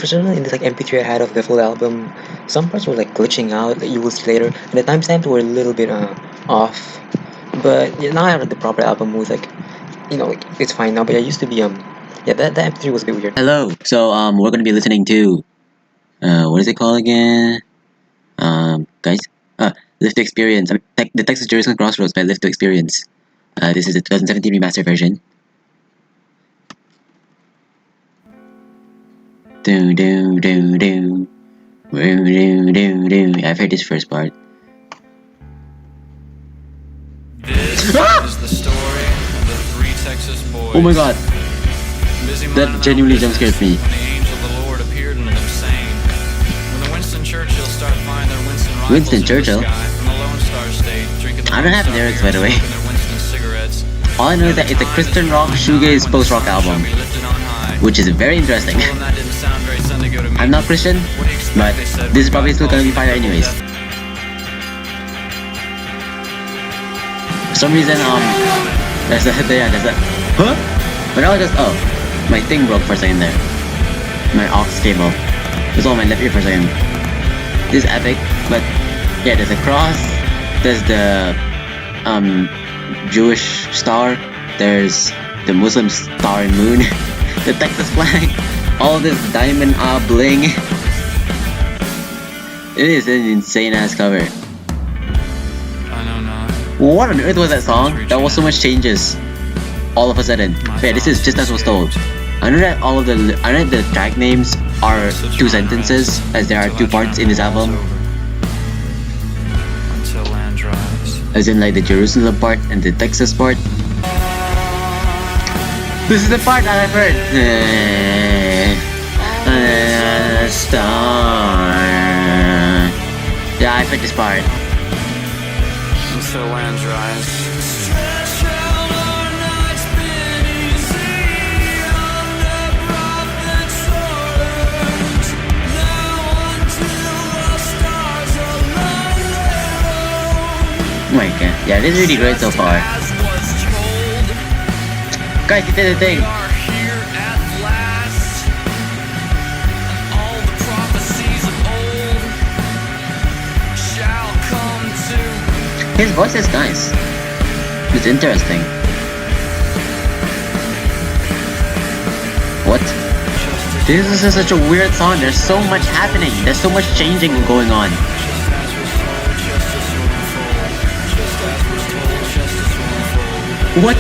for some reason in this like MP3 I had of the full album, some parts were like glitching out that you will see later, and the timestamps were a little bit off. But yeah, now I have the proper album with like, like it's fine now. But I used to be yeah, that MP3 was a bit weird. Hello. So we're gonna be listening to what is it called again? Guys, Live to Experience. The Texas Jerusalem Crossroads by Live to Experience. This is the 2017 remaster version. Do do do do. Do do do do. I've heard this first part. This is the story of the three Texas boys. Oh my god, that genuinely jump scared me. When the angel of the Lord appeared unto them, saying, when the Winston Churchill start flying their Winston rifles Winston into the Churchill? sky from the Lone Star State, drinking the I don't have Lone Star lyrics, by the beer, way. smoking their Winston cigarettes. All I know is that it's a Christian rock, shoegaze, post-rock album, which is very interesting. Well, that didn't sound very Sunday go to me. I'm not Christian, What do you expect? but They said, this is probably still gonna be fire anyways. For some reason, there's a, huh? But now I just, oh, my thing broke for a second there. My aux cable. It was on my left ear for a second. This is epic, but yeah, there's a cross, there's the, Jewish star, there's the Muslim star and moon, the Texas flag, all this diamond bling. It is an insane ass cover. I know not. What on earth was that song? That was so much changes all of a sudden. But yeah, this is Just As Was Told. I know that the track names are two sentences, as there are two parts in this album, Until land dries. as in like the Jerusalem part and the Texas part. This is the part that I've heard. Star. Yeah, I've heard this part. Until land dries. Oh my god, yeah, this is really great so far. Guys, you did the thing. His voice is nice. It's interesting. What? This is such a weird song. There's so much happening. There's so much changing going on. What?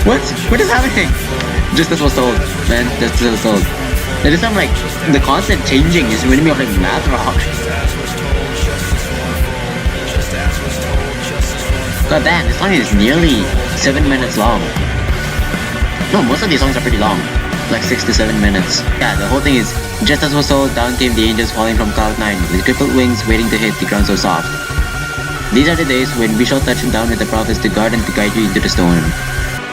What? What is happening? Just As Was Told, man. Just As Was Told. It is something like the constant changing is reminding me of like math rock. God damn, this song is nearly 7 minutes long. No, most of these songs are pretty long, like 6 to 7 minutes. Yeah, the whole thing is just as was told, down came the angels falling from cloud 9, with crippled wings waiting to hit the ground so soft. These are the days when we shall touch down with the prophets to guard and to guide you into the storm.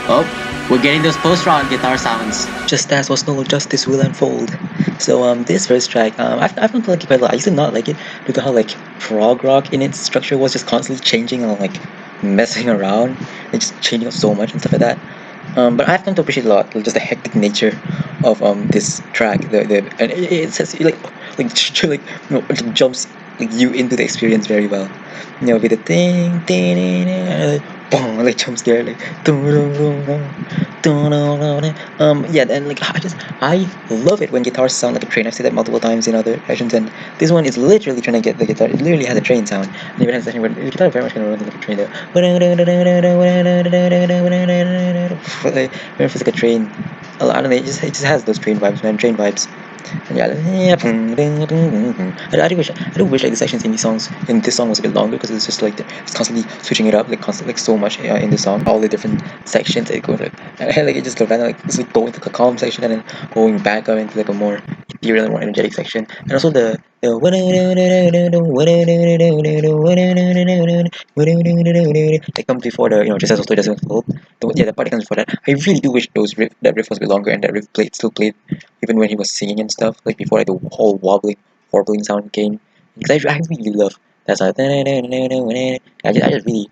Oh, we're getting those post-rock guitar sounds. Just as was told, justice will unfold. So this first track, I've come to like it quite a lot. I used to not like it due to how like prog rock in its structure was just constantly changing and like messing around and just changing up so much and stuff like that. But I've come to appreciate a lot just the hectic nature of this track. And it says like it jumps like you into the experience very well. With the thing, boom, like jump scare, like yeah, and like I love it when guitars sound like a train. I've said that multiple times in other sessions, and this one is literally trying to get the guitar. It literally has a train sound, and even has a section where the guitar very much kind of runs like a train there. Very much like a train. I don't know. It just has those train vibes, man. Train vibes. And yeah, I do wish like the sections in these songs in this song was a bit longer because it's just like it's constantly switching it up, like constantly like so much in the song, all the different sections it goes like it just like it's like going to the calm section and then going back up into like a more ethereal and more energetic section, and also the that comes before the just as also doesn't hold. Yeah, the part that comes before that. I really do wish that riff was a bit longer and that riff still played even when he was singing and stuff, like before like the whole warbling sound came. Because I really love that sound. I just really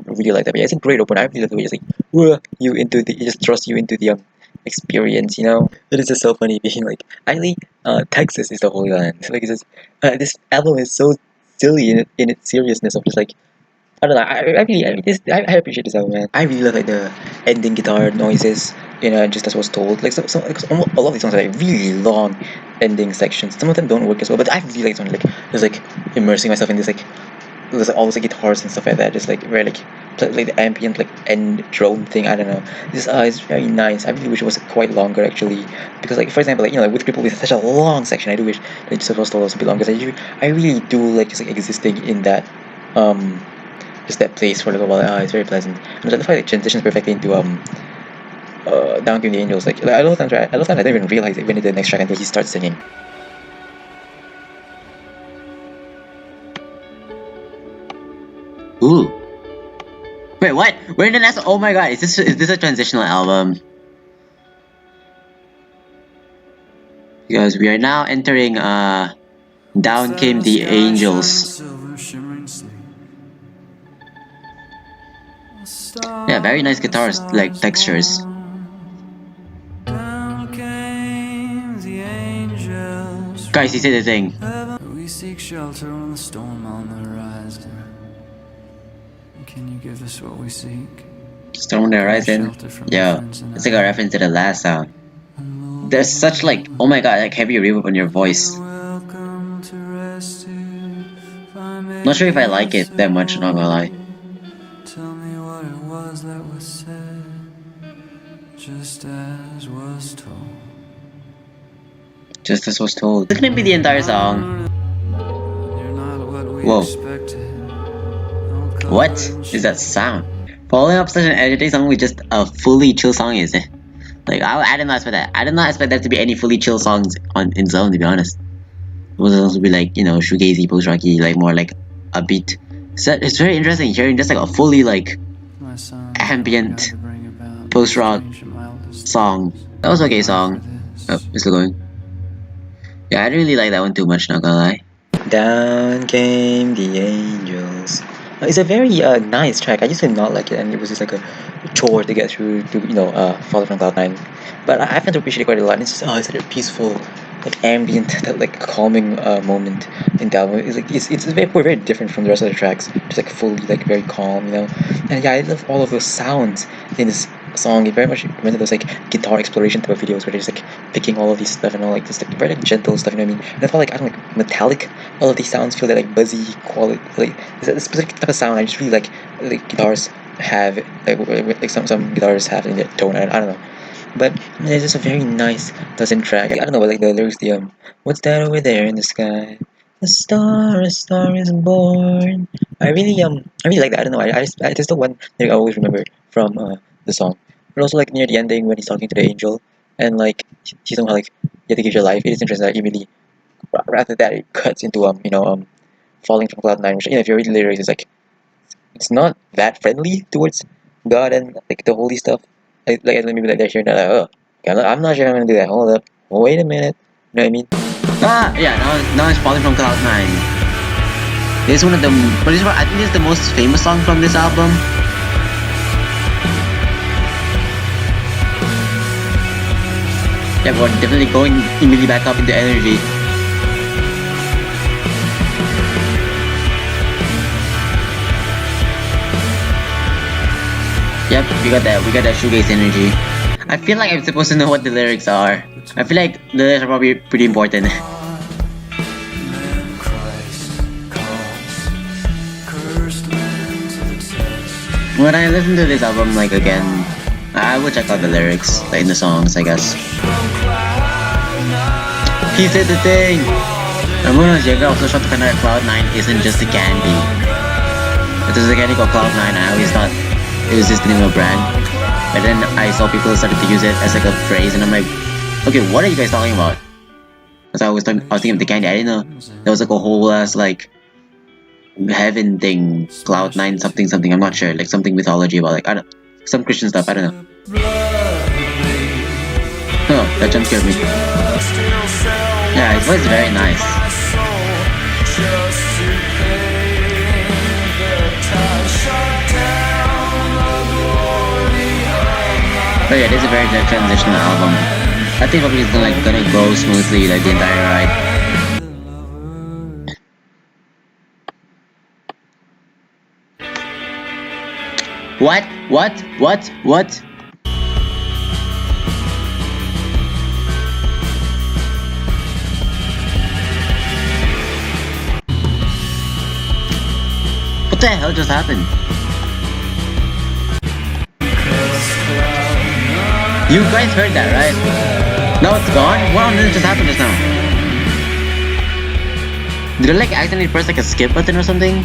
really like that. But yeah, it's a great opener. I really love the way it just like you into the it just thrusts you into the experience, you know. It is just so funny being like, actually, Texas is the Holy Land. Like, it's just, this album is so silly in its seriousness of just like, I don't know. I appreciate this album, man. I really love like the ending guitar noises, you know, just as was told. Like a lot of these songs are like really long ending sections. Some of them don't work as well, but I really like this one. Like just like immersing myself in this like there's like, all those like, guitars and stuff like that. Just like very like the ambient like end drone thing. I don't know. This is very nice. I really wish it was quite longer actually, because like for example like you know like, with people with such a long section, I do wish that it's supposed to also be longer. I really do like just like existing in that um just that place for a little while. It's very pleasant. And the fact it transitions perfectly into Down Came the Angels. Like I love times, right? I love times I don't even realize it when in the next track until he starts singing. Ooh. Wait, what? We're in the next. Oh my god! Is this a transitional album? Because we are now entering Down Came the Angels. Yeah, very nice guitars, like textures. Guys, you say the thing. We seek shelter on the storm on the horizon. Can you give us what we seek? Storm on the Horizon. Yeah, it's like a reference to the last song. There's such like, oh my god, like heavy reverb on your voice. Not sure if I like it that much, not gonna lie. Tell me what it was that was said, just as was told. Just as was told. This couldn't be the entire song. Whoa. What is that sound? Following up such an energetic song with just a fully chill song is it? Like I did not expect that. I did not expect there to be any fully chill songs in Zone, to be honest. It was supposed to be like, you know, shoegazy, post-rocky, like more like a beat. So it's very interesting hearing just like a fully like ambient post-rock song. That was okay song. Oh, it's still going. Yeah, I didn't really like that one too much, not gonna lie. Down Came the Angels. It's a very nice track. I used to not like it, and it was just like a chore to get through to Falling from Cloud 9. But I found to appreciate it quite a lot. And it's just it's such a peaceful, like ambient, that like calming moment in the album. It's like it's very different from the rest of the tracks. Just like fully like very calm, you know. And yeah, I love all of those sounds in this song. It very much reminded those like guitar exploration type of videos where they're just like picking all of these stuff and all like this like very like gentle stuff, you know what I mean? And I felt like I don't like metallic. All of these sounds feel that like buzzy quality, like it's a specific type of sound. I just really like guitars have like some guitars have in their tone. I don't know, but it's just a very nice pleasant track. I don't know, but like the lyrics, what's that over there in the sky? A star is born. I really like that. I don't know. I just the one that I always remember from the song. But also like near the ending when he's talking to the angel and like he's somehow like you have to give your life. It is interesting that he really rather that it cuts into falling from cloud nine, which if you read the lyrics, it's like it's not that friendly towards God and like the holy stuff. Like maybe like they're hearing that like, oh, I'm not sure I'm gonna do that. Hold up, wait a minute. You know what I mean? Ah, yeah. Now it's Falling from Cloud 9. This is one of the, but this is, I think this is the most famous song from this album. Yeah, but definitely going immediately back up into energy. Yep, we got that shoegaze energy. I feel like I'm supposed to know what the lyrics are. I feel like the lyrics are probably pretty important. When I listen to this album like again, I will check out the lyrics, like in the songs, I guess. He said the thing! And when I was younger, I also thought that Cloud9 isn't just a candy. It is a candy called Cloud9, I always thought it was just the name of a brand. But then I saw people started to use it as like a phrase and I'm like, okay, what are you guys talking about? Because I was thinking of the candy, I didn't know there was like a whole ass like heaven thing, Cloud9 something, I'm not sure, like something mythology about like, I don't, some Christian stuff, I don't know. Oh, that jump scared me. Yeah, his voice is very nice. Oh yeah, this is a very transitional album. I think probably it's gonna go smoothly like the entire ride. What? What? What? What? What the hell just happened? You guys heard that, right? Now it's gone? What on earth just happened just now? Did I like accidentally press like a skip button or something?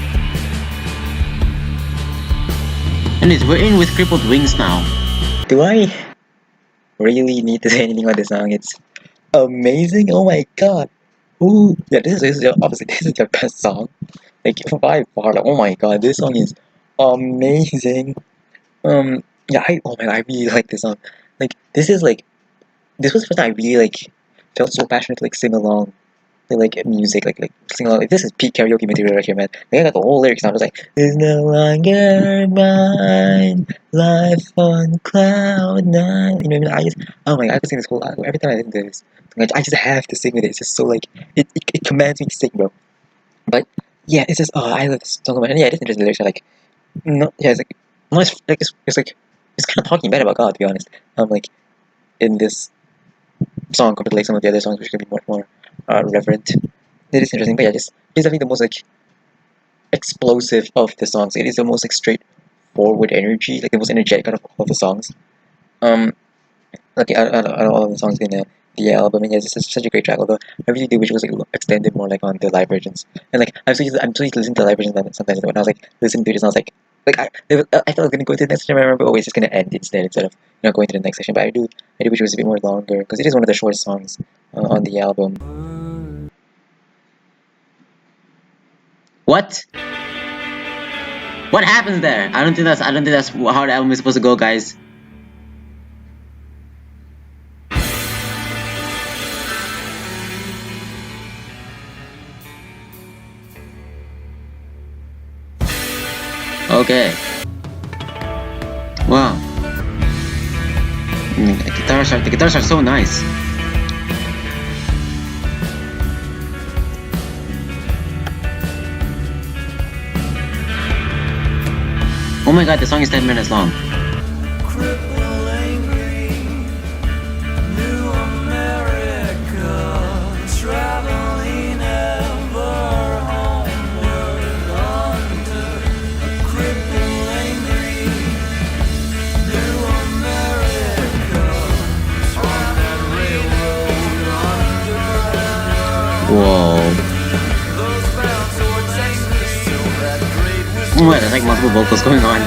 And we're in with crippled wings now. Do I really need to say anything about this song? It's amazing. Oh my god. Ooh, yeah, this is your, obviously this is your best song. Like by far. Like, oh my god, this song is amazing. Yeah, oh my god, I really like this song. Like this is like this was the first time I really like felt so passionate to like sing along to like music, like sing along. Like this is peak karaoke material right here, man. Like I got the whole lyrics down. I was like, "It's no longer mine, life on cloud nine." You know what I mean? I just, oh my god, I could sing this whole every time I listen to this. Like, I just have to sing with it. It's just so like it commands me to sing, bro. But yeah, it's just I love this song so much. And yeah, this interesting lyrics are like no, yeah, it's like no, it's like it's kind of talking bad about God, to be honest. Like in this song compared to like some of the other songs, which could be much more reverent. It is interesting, but yeah, just it's definitely the most like explosive of the songs. It is the most like straightforward energy, like the most energetic out of all the songs. Um, like out of all of the songs in the album, and yeah, this is such a great track. Although I really do wish it was like extended more like on the live versions. And like I'm so used to listening to live versions sometimes when I was like listening to it, I was like I thought I was gonna go to the next session. I remember always just gonna end instead of going to the next session. But I do wish it was a bit more longer because it is one of the shortest songs on the album. What? What happens there? I don't think that's how the album is supposed to go, guys. Okay. Wow. The guitars are so nice. Oh my god, the song is 10 minutes long. Whoa. Oh my, there's like multiple vocals going on.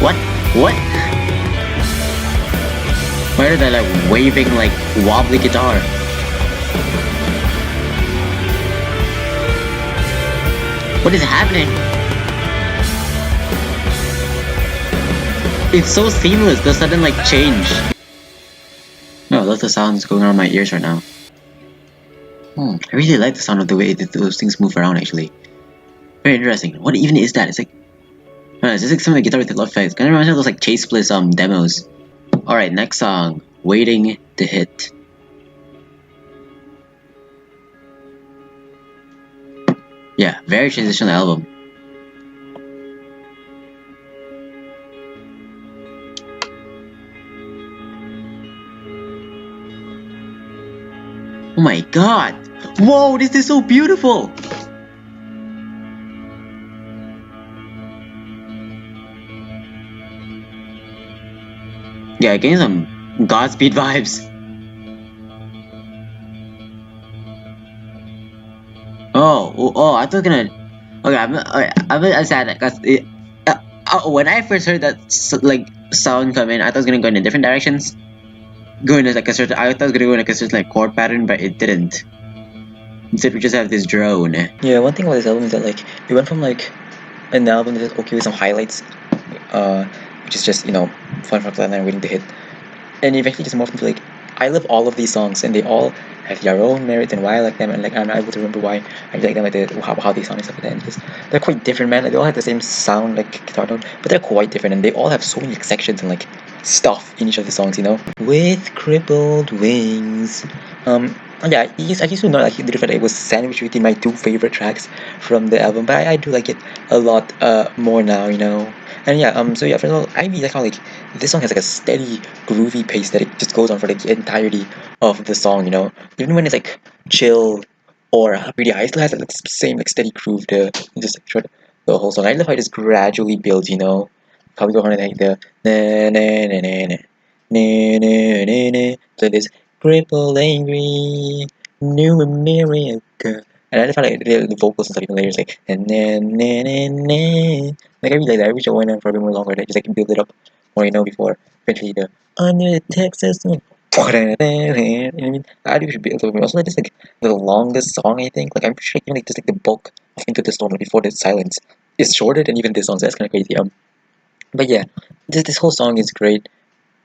What? What? Why are they like waving like wobbly guitar? What is happening? It's so seamless, the sudden like change. No, lots of sounds going on in my ears right now. I really like the sound of the way those things move around actually. Very interesting. What even is that? It's like it's just like some of the guitar with the effects. Kind of reminds me of those like Chase Bliss demos. Alright, next song. Waiting to Hit. Yeah, very transitional album. Oh my god! Whoa, this is so beautiful! Yeah, getting some Godspeed vibes. Oh, I thought gonna. Okay, I'm sad because when I first heard that like sound come in, I thought it was gonna go in different directions. Going to like a certain, I thought it was gonna go in like a certain like chord pattern, but it didn't. Instead, we just have this drone. Yeah, one thing about this album is that like it went from like an album that's okay with some highlights, which is just fun for Cloud9 waiting to hit, and eventually just morphed into like I love all of these songs, and they all have their own merits and why I like them, and like I'm not able to remember why I like them, like how they sound and stuff like that. And just they're quite different, man. Like, they all have the same sound, like guitar tone, but they're quite different, and they all have so many like, sections and like stuff in each of the songs, you know. With crippled wings, yeah, I used to not like the different. It was sandwiched between my two favorite tracks from the album, but I do like it a lot more now, you know. And yeah, so yeah, for example, I really like how like this song has like a steady, groovy pace that it just goes on for like the entirety of the song, you know. Even when it's like chill or really high, it still has like, the same like steady groove to just like, throughout the whole song. I love how it just gradually builds, you know. How we go on like the na na na na na na na na na to this crippled angry new America. And I just find like the vocals and stuff even later is like na na na na na. Like I really like that. I wish I went on for a bit more longer. That just like build it up more, you know, before eventually the under the Texas. You know what I mean? I do should be able to also like this like the longest song I think. Like I'm pretty sure even like just like the bulk of Into the Storm like, before the silence is shorter than even this song. So that's kind of crazy. But yeah, this whole song is great,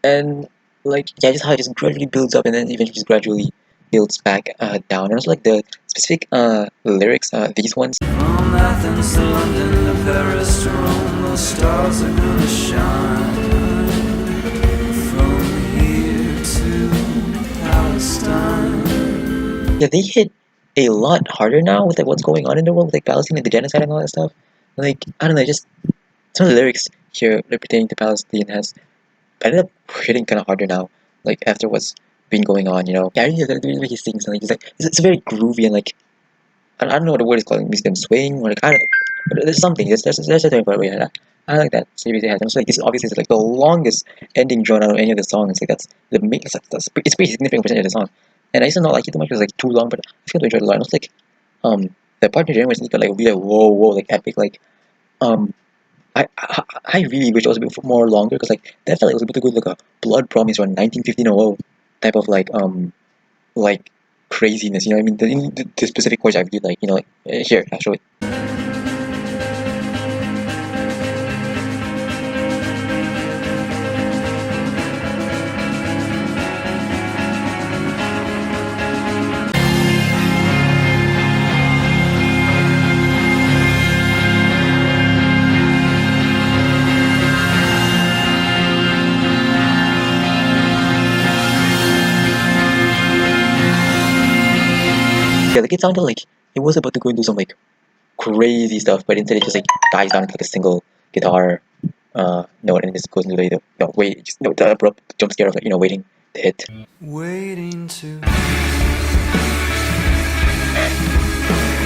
and like yeah, just how it just gradually builds up and then eventually just gradually builds back down. And also like the specific lyrics, these ones. From Athens to London to Paris to Rome, the stars are gonna shine. From here to Palestine. Yeah, they hit a lot harder now with like what's going on in the world, with, like Palestine, like the genocide and all that stuff. Like I don't know, just some of the lyrics here like, pertaining to Palestine has ended up hitting kind of harder now. Like after what's been going on, you know. Yeah, I really like the way he sings and like it's very groovy and like I don't know what the word is called. Makes them swing or like I don't know. But there's something. There's a term for it. Yeah, I like that series it has. And it's like this obviously is like the longest ending drawn out of any of the songs. Like that's the make it's pretty significant percentage of the song. And I used to not like it too much because it's like too long, but I feel I enjoyed it a lot. And it's like the part in the was like really like, whoa like epic like um I really wish it was a bit more longer because like that felt like it was a bit good like a blood promise or 1915 type of like craziness. You know what I mean? The specific words I really like. You know, like here I'll show it. Yeah, like it sounded like it was about to go into some like crazy stuff, but instead it just like dies down to like a single guitar note and it just goes into the no wait just no the abrupt jump scare of like you know waiting to hit. Waiting to.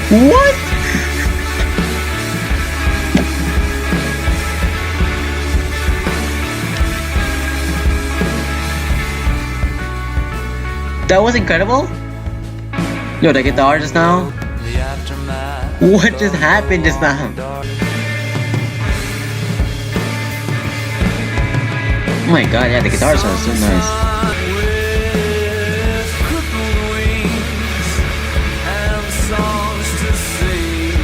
What? That was incredible. Yo, the guitar just now. The aftermath. What just happened just now? Oh my god, yeah, the guitar sounds so nice. With crippled wings and songs to sing.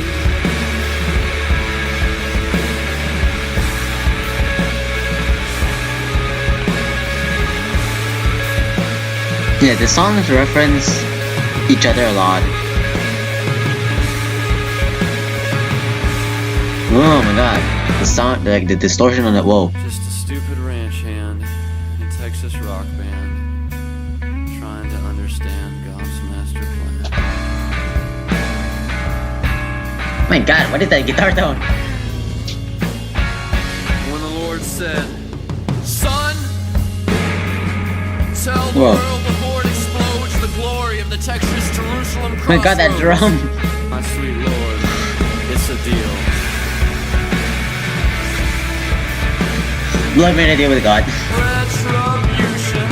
Yeah, the songs reference each other a lot. Oh my god, the sound, like the distortion on that. Whoa. Just a stupid ranch hand in a Texas rock band trying to understand God's master plan. Oh my god, what is that guitar tone? When the Lord said, "Son, tell the Whoa. world before it explodes the glory of the Texas Jerusalem Oh my god, that crossroads." drum. My sweet Lord, it's a deal. Blood made a deal with God. Retribution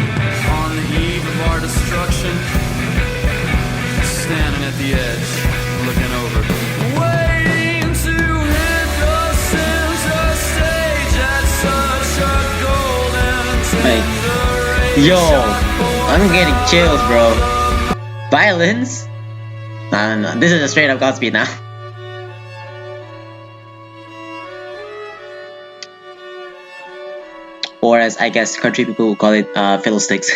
on the eve of our destruction. Standing at the edge, looking over. Waiting to hit the center stage at such a golden Hey. tender age. Yo, I'm getting chills, bro. Violence? No. This is a straight up Godspeed now. Or as I guess country people will call it, fiddlesticks.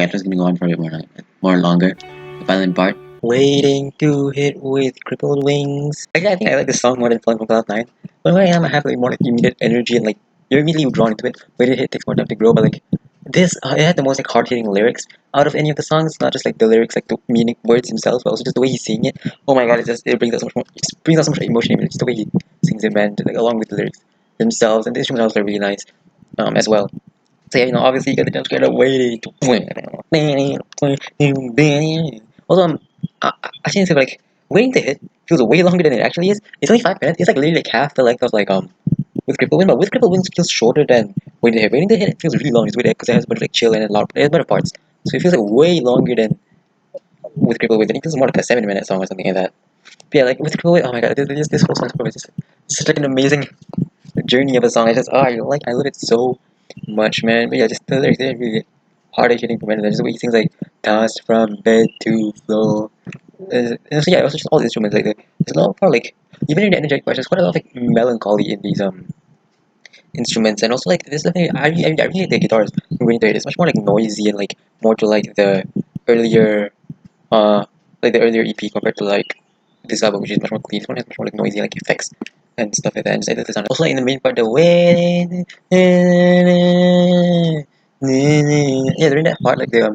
intro's gonna go on for a bit more longer. The violin part. Waiting to hit with crippled wings. Actually, I think I like this song more than Falling from Cloud 9. But when I am, I have like more like immediate energy and like you're immediately drawn into it. Waiting to hit takes more time to grow, but like this, it had the most like hard hitting lyrics out of any of the songs. Not just like the lyrics, like the meaning words themselves, but also just the way he's singing it. Oh my god, it brings out so much more. It just brings out so much emotion. Even just the way he sings it, man. Like along with the lyrics themselves, and the instrumentals are really nice, as well. So yeah, obviously you get the jump scare of waiting to also, I think like waiting to hit feels way longer than it actually is. It's only 5 minutes. It's like literally like half the length of like with cripple wind, but with cripple wind it feels shorter than waiting to hit. Waiting to hit it feels really long. It's weird because it has a bunch of like chill and a lot. It has better parts, so it feels like way longer than with cripple wind. I think it feels more like a 7 minute song or something like that. But yeah, like with cripple wind, oh my god, this whole song is just it's like an amazing journey of a song. I love it so much, man. But yeah, just the lyrics they're really hard hitting for me. Just the way he sings like tossed from bed to floor. And so yeah, also just all the instruments like there's a lot of like even in the energetic parts, there's quite a lot of like melancholy in these instruments, and also like this definitely I really like the guitars in Winter. It's much more like noisy and like more to like the earlier uh the earlier EP compared to like this album, which is much more clean. This one has much more like noisy like effects and stuff like that. And just, I love the sound. Also like in the main part, the way yeah, during that part like the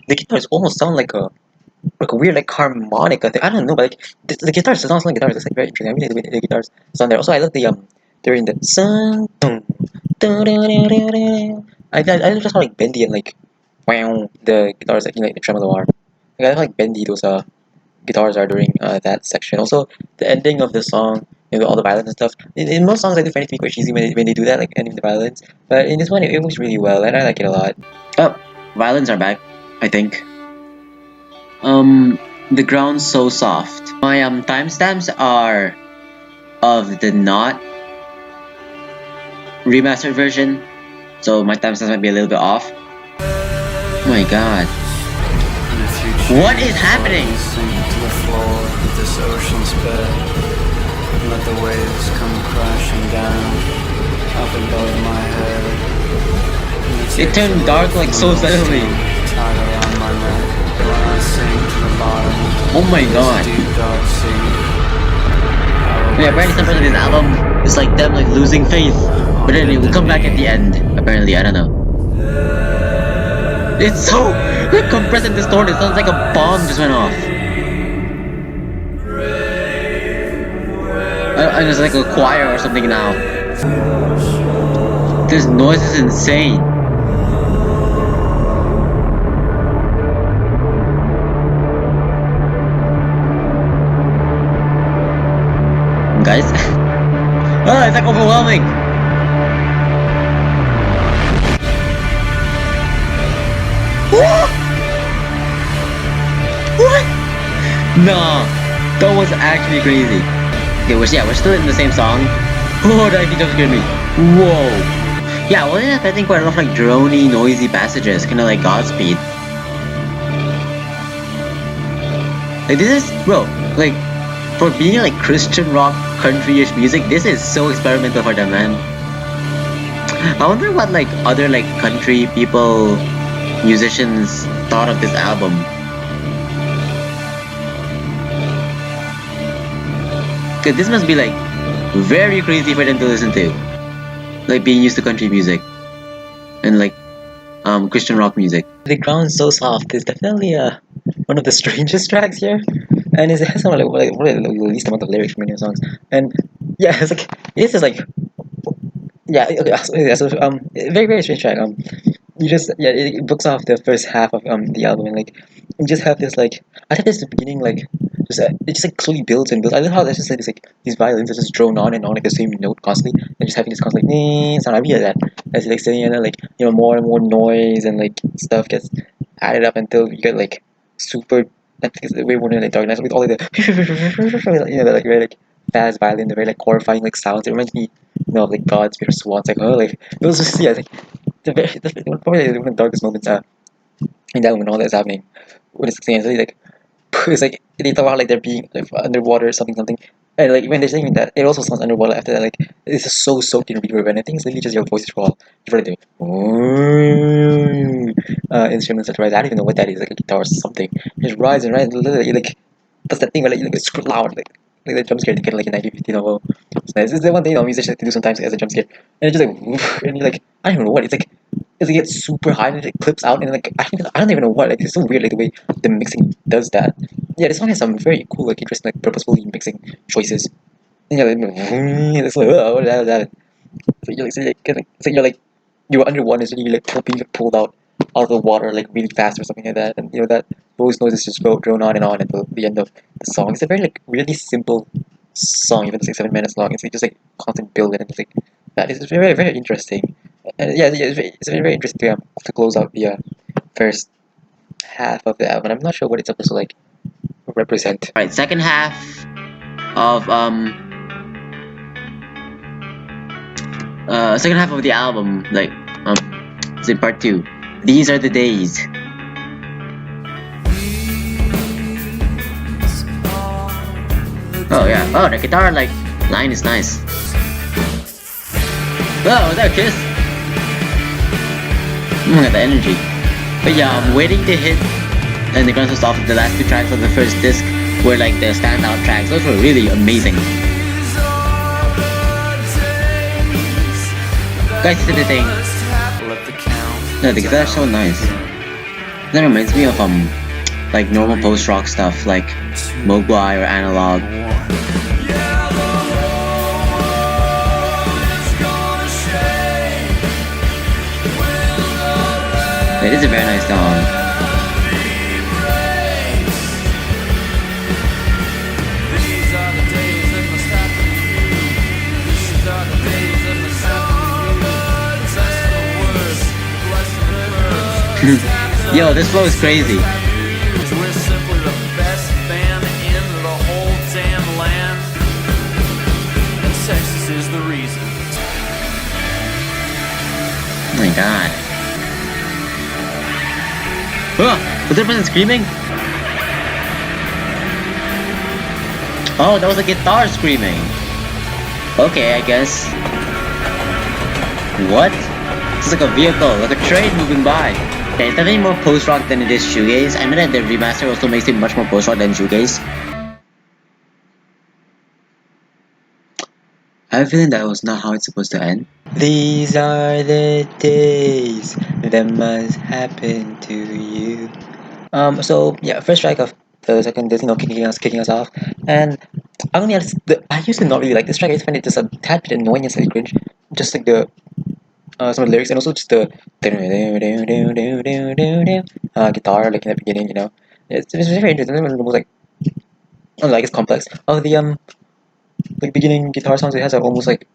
guitars almost sound like a weird like harmonica thing. I don't know, but like the guitars sounds like guitars. It's like very interesting. I really like the way the guitars sound there. Also, I love the during the sun. I love just how like bendy and like wow the guitars like like the tremolo are. Like, I love how like bendy those guitars are during that section. Also, the ending of the song, all the violins and stuff. In most songs, I do find it to be quite cheesy when they do that, like ending the violins. But in this one, it works really well, and I like it a lot. Oh, violins are back, I think. The ground's so soft. My timestamps are of the not remastered version, so my timestamps might be a little bit off. Oh my god. What is happening? Sink to the floor of this ocean's bed. Let the waves come crashing down up above my head. It turned dark like so suddenly. Tied around my neck. When I sink to the bottom. Oh my god. Deep dark sea. Yeah, apparently some part of this album is like them like losing faith, but then it will come back at the end. Apparently, I don't know. It's so like compressed and distorted. It sounds like a bomb just went off. And it's like a choir or something now. This noise is insane. Guys, oh, it's like overwhelming. What? What? Nah, that was actually crazy. Okay, we're still in the same song. Oh, that actually just scared me. Whoa. Yeah, well, I think quite a lot of like drony, noisy passages, kind of like Godspeed. Like this is, bro, like for being like Christian rock, country-ish music, this is so experimental for them, man. I wonder what like other like country people, musicians thought of this album. Cause this must be like very crazy for them to listen to, like being used to country music and like Christian rock music. The ground's so soft. It's definitely one of the strangest tracks here, and it has some like the least amount of lyrics from any of the songs. And yeah, it's like this is like yeah okay so very very strange track. You just yeah it books off the first half of the album, and like you just have this like I think this the beginning like just it just like slowly builds and builds. I love how there's just like this like these violins are just drone on and on like the same note constantly, and just having this constant like sound. I really like that as like sitting there like more and more noise and like stuff gets added up until you get like super I think it's way more than like dark night with all of the the like very like fast violin, the very like horrifying like sounds. It reminds me of like God's Spear Swans like oh like it was just yeah like probably one of the darkest moments in that when all that's happening when it's singing, it's really like it's like they talk about like they're being like underwater or something And like when they're saying that, it also sounds underwater after that. Like it's just so soaked in reverb, and I think it's literally just your voice is raw. You're like instruments that rise. I don't even know what that is, like a guitar or something. Just rise and rise. Literally, like that's the thing where like it's loud, like the jump scare they get like in 1950 novel. It's nice. It's the one thing musicians have to do sometimes as a jump scare, and it's just like woof, and you're like I don't even know what it's like it gets super high and it clips out and like I don't even know what, like it's so weird like the way the mixing does that. Yeah, this song has some very cool, like interesting, like purposefully mixing choices. And you're like, it's like, oh, what is that? So you're like, you were underwater, so you like being pulled out of the water like really fast or something like that, and you know that those noises just go drone on until the end of the song. It's a very like really simple song, even though it's like 7 minutes long. It's like, just like constant build, and it's like that is very very interesting. And yeah, it's very very interesting to close out the first half of the album. I'm not sure what it's supposed to like represent. Alright, second half of the album, like it's in part 2. These are the days. Oh yeah. Oh, the guitar like line is nice. Oh, was that a kiss? Look at the energy. But yeah, I'm waiting to hit and the Newgrounds off the last 2 tracks of the first disc were like the standout tracks. Those were really amazing. Guys, to the thing. No, the guitar's so nice. That reminds me of like normal post rock stuff like Mogwai or Analog. It is a very nice song. Yo, this flow is crazy. We're simply the best band in the whole damn land, and Texas is the reason. Oh my god. Was that person screaming? Oh, that was a guitar screaming. Okay, I guess. What? It's like a vehicle, like a train moving by. Okay, it's definitely more post-rock than it is shoegaze. I know that the remaster also makes it much more post-rock than shoegaze. I have a feeling that was not how it's supposed to end. These are the days that must happen to you. So yeah, first track of the second disc, kicking us off, and I used to not really like this track. I just find it just a tad bit annoying and slightly cringe. Just like the some of the lyrics, and also just the guitar like in the beginning, you know. It's very interesting. It's the most like I don't know, I guess complex of the like beginning guitar songs. It has a almost like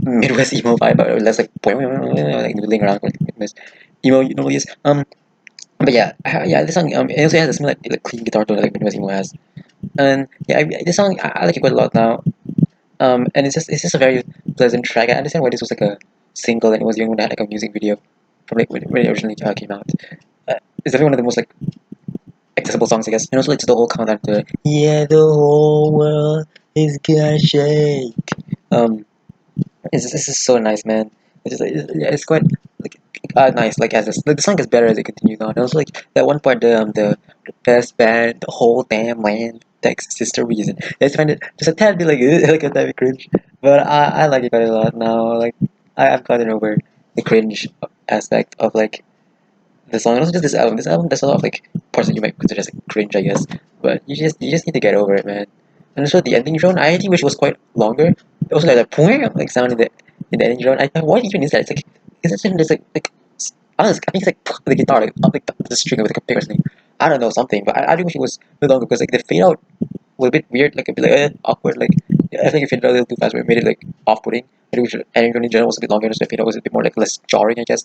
Midwest emo vibe, or less like like noodling around like Midwest emo normally is. But yeah, this song it also has a similar like clean guitar tone like Midwest emo has. And yeah, this song I like it quite a lot now. And it's just a very pleasant track. I understand why this was like a single and it was the only one that had like a music video from like when it originally came out. It's definitely one of the most like accessible songs, I guess. And also it's the whole countdown to yeah, the whole world is gonna shake. This is so nice, man. It's quite like nice. Like as the song gets better as it continues on. And also like that one part, the best band, the whole damn land, Texas sister reason. I just find it just a tad bit like like a tad bit cringe, but I like it quite a lot now. Like I've gotten over the cringe aspect of like the song. And also just this album. This album, there's a lot of like parts that you might consider as like cringe, I guess. But you just need to get over it, man. And also the ending drone, I actually wish it was quite longer. It was like like sound in the ending drone. I thought, what even is that? It's like is it just like I don't know, I think it's like the guitar, like up like the string with like a pick or something. I don't know, something, but I do wish it was a bit longer because like the fade out was a bit weird, like a bit like awkward. Like I think it faded out a little too fast, where it made it like off-putting. I think ending drone in general was a bit longer, so the fade out was a bit more like less jarring, I guess.